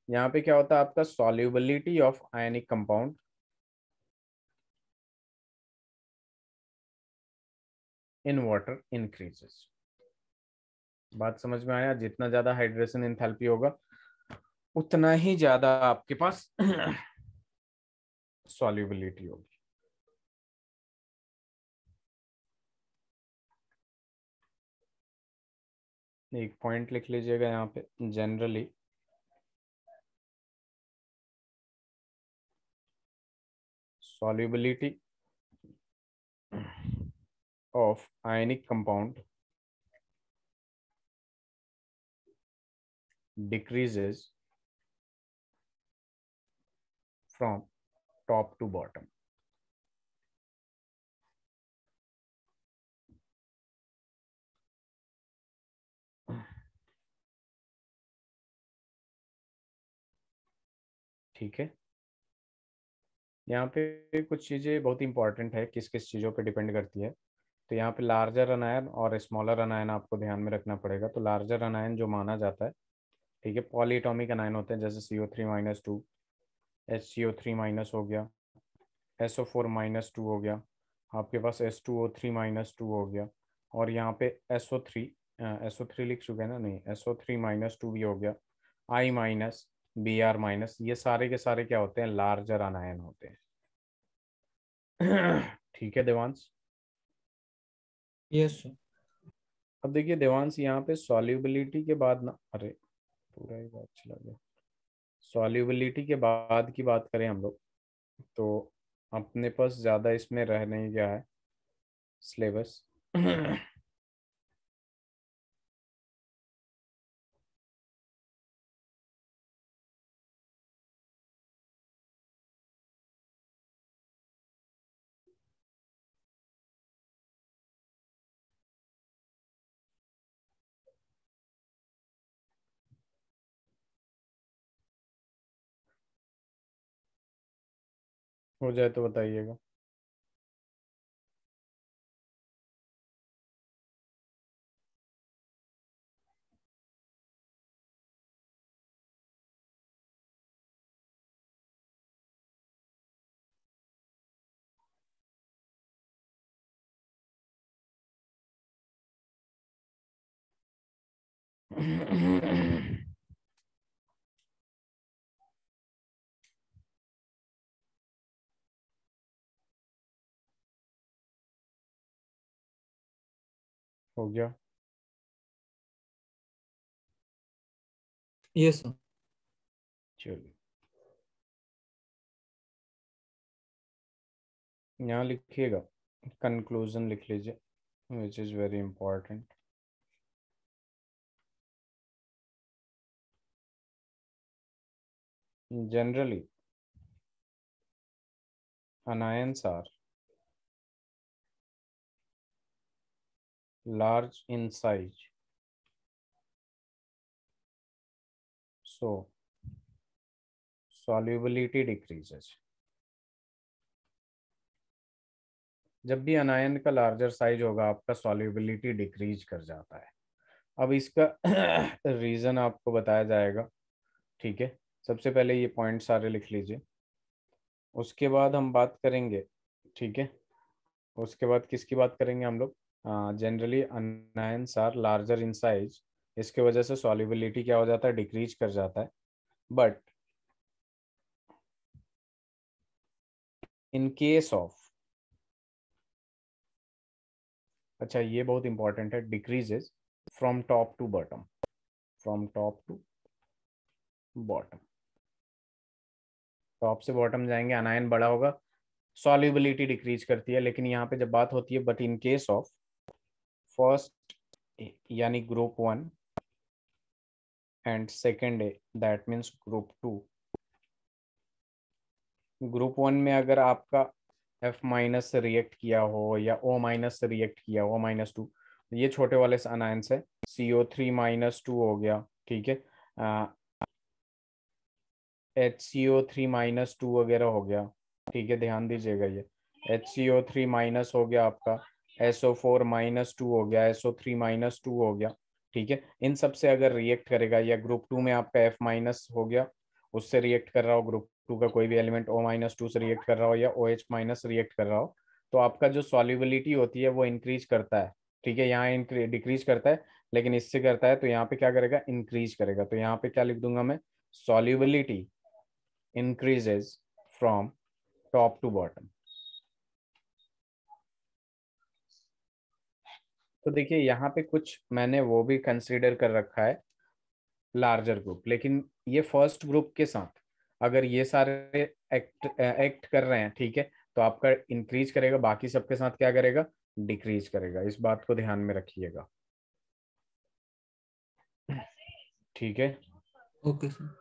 यहाँ पे क्या होता है आपका solubility of ionic compound in water increases। बात समझ में आया? जितना ज्यादा हाइड्रेशन एंथैल्पी होगा उतना ही ज्यादा आपके पास solubility होगी। एक पॉइंट लिख लीजिएगा यहाँ पे, generally solubility of ionic compound decreases from top to bottom। ठीक है, यहाँ पे कुछ चीज़ें बहुत इंपॉर्टेंट है, किस किस चीज़ों पे डिपेंड करती है। तो यहाँ पे लार्जर अनायन और स्मॉलर अनायन आपको ध्यान में रखना पड़ेगा। तो लार्जर अनायन जो माना जाता है, ठीक है, पॉलीएटॉमिक अनायन होते हैं, जैसे CO3-2, HCO3- हो गया, SO4-2 हो गया, आपके पास S2O3-2 हो गया, और यहाँ पे SO3 लिख चुके हैं ना, नहीं, SO3-2 भी हो गया, I-, Br-, ये सारे के सारे क्या होते हैं, लार्जर अनायन होते हैं। ठीक है देवांश? Yes sir. अब देखिए देवांश, यहाँ पे सॉल्युबिलिटी के बाद ना, अरे पूरा ही बात चला गया। सॉल्युबिलिटी के बाद की बात करें हम लोग, तो अपने पास ज़्यादा इसमें रह नहीं गया है सिलेबस। हो जाए तो बताइएगा। हो गया। Yes sir. चलिए यहाँ लिखिएगा, कंक्लूजन लिख लीजिए, which is very important. Generally anions are large in size, so solubility decreases। जब भी अनायन का लार्जर साइज होगा आपका सॉल्युबिलिटी डिक्रीज कर जाता है। अब इसका रीजन आपको बताया जाएगा, ठीक है। सबसे पहले ये पॉइंट सारे लिख लीजिए, उसके बाद हम बात करेंगे, ठीक है। उसके बाद किसकी बात करेंगे हम लोग, generally anions are larger in size, इसके वजह से सॉल्युबिलिटी क्या हो जाता है, डिक्रीज कर जाता है। बट इन केस ऑफ, अच्छा ये बहुत इंपॉर्टेंट है, decreases from top to bottom, from top to bottom, top से बॉटम जाएंगे अनायन बड़ा होगा, सॉल्युबिलिटी डिक्रीज करती है। लेकिन यहाँ पे जब बात होती है but in case of first यानी group 1 and second A, that means group 2, group 1 में अगर आपका F माइनस से रिएक्ट किया हो या O माइनस से रिएक्ट किया हो, -2, ये छोटे वाले अनायंस है, CO3-2 हो गया, ठीक है, HCO3-2 वगैरह हो गया, ठीक है, ध्यान दीजिएगा, ये HCO3- हो गया आपका, SO4-2 हो गया, SO3-2 हो गया, ठीक है, इन सब से अगर रिएक्ट करेगा, या ग्रुप 2 में आपका F माइनस हो गया, उससे रिएक्ट कर रहा हो, ग्रुप 2 का कोई भी एलिमेंट O-2 से रिएक्ट कर रहा हो या OH माइनस रिएक्ट कर रहा हो, तो आपका जो सॉल्युबिलिटी होती है वो इंक्रीज करता है, ठीक है, यहाँ डिक्रीज करता है, लेकिन इससे करता है तो यहाँ पे क्या करेगा, इंक्रीज करेगा। तो यहाँ पे क्या लिख दूंगा मैं, solubility increases from top to bottom। तो देखिए यहाँ पे कुछ मैंने वो भी कंसीडर कर रखा है, लार्जर ग्रुप, लेकिन ये फर्स्ट ग्रुप के साथ अगर ये सारे एक्ट कर रहे हैं, ठीक है, तो आपका इंक्रीज करेगा, बाकी सबके साथ क्या करेगा, डिक्रीज करेगा। इस बात को ध्यान में रखिएगा, ठीक है। Okay sir.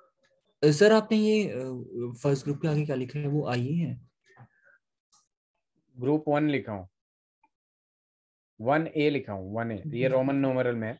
सर आपने ये फर्स्ट ग्रुप के आगे क्या लिखा है, वो आई है? ग्रुप 1 लिखा हूँ, 1A लिखा हूँ, 1A, ये रोमन न्यूमेरल में है।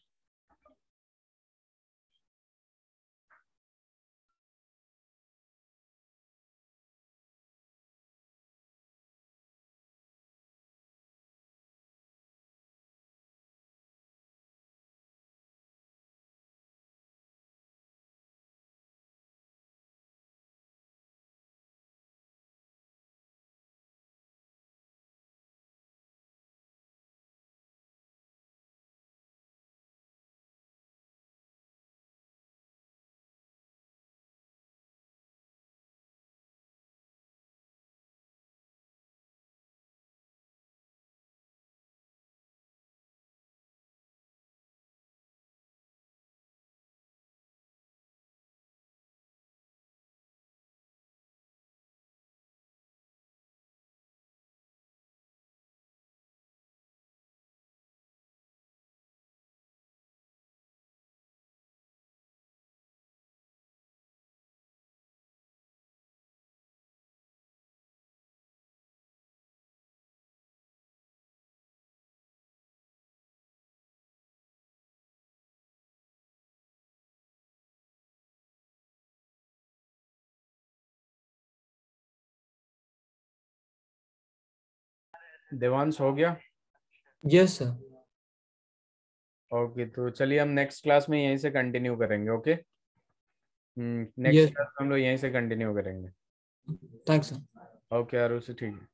देवांश हो गया? Yes sir. ओके, तो चलिए हम नेक्स्ट क्लास में यहीं से कंटिन्यू करेंगे, ओके। नेक्स्ट यस, क्लास में हम लोग यहीं से कंटिन्यू करेंगे। Thanks sir. ओके आरुषि, ठीक है।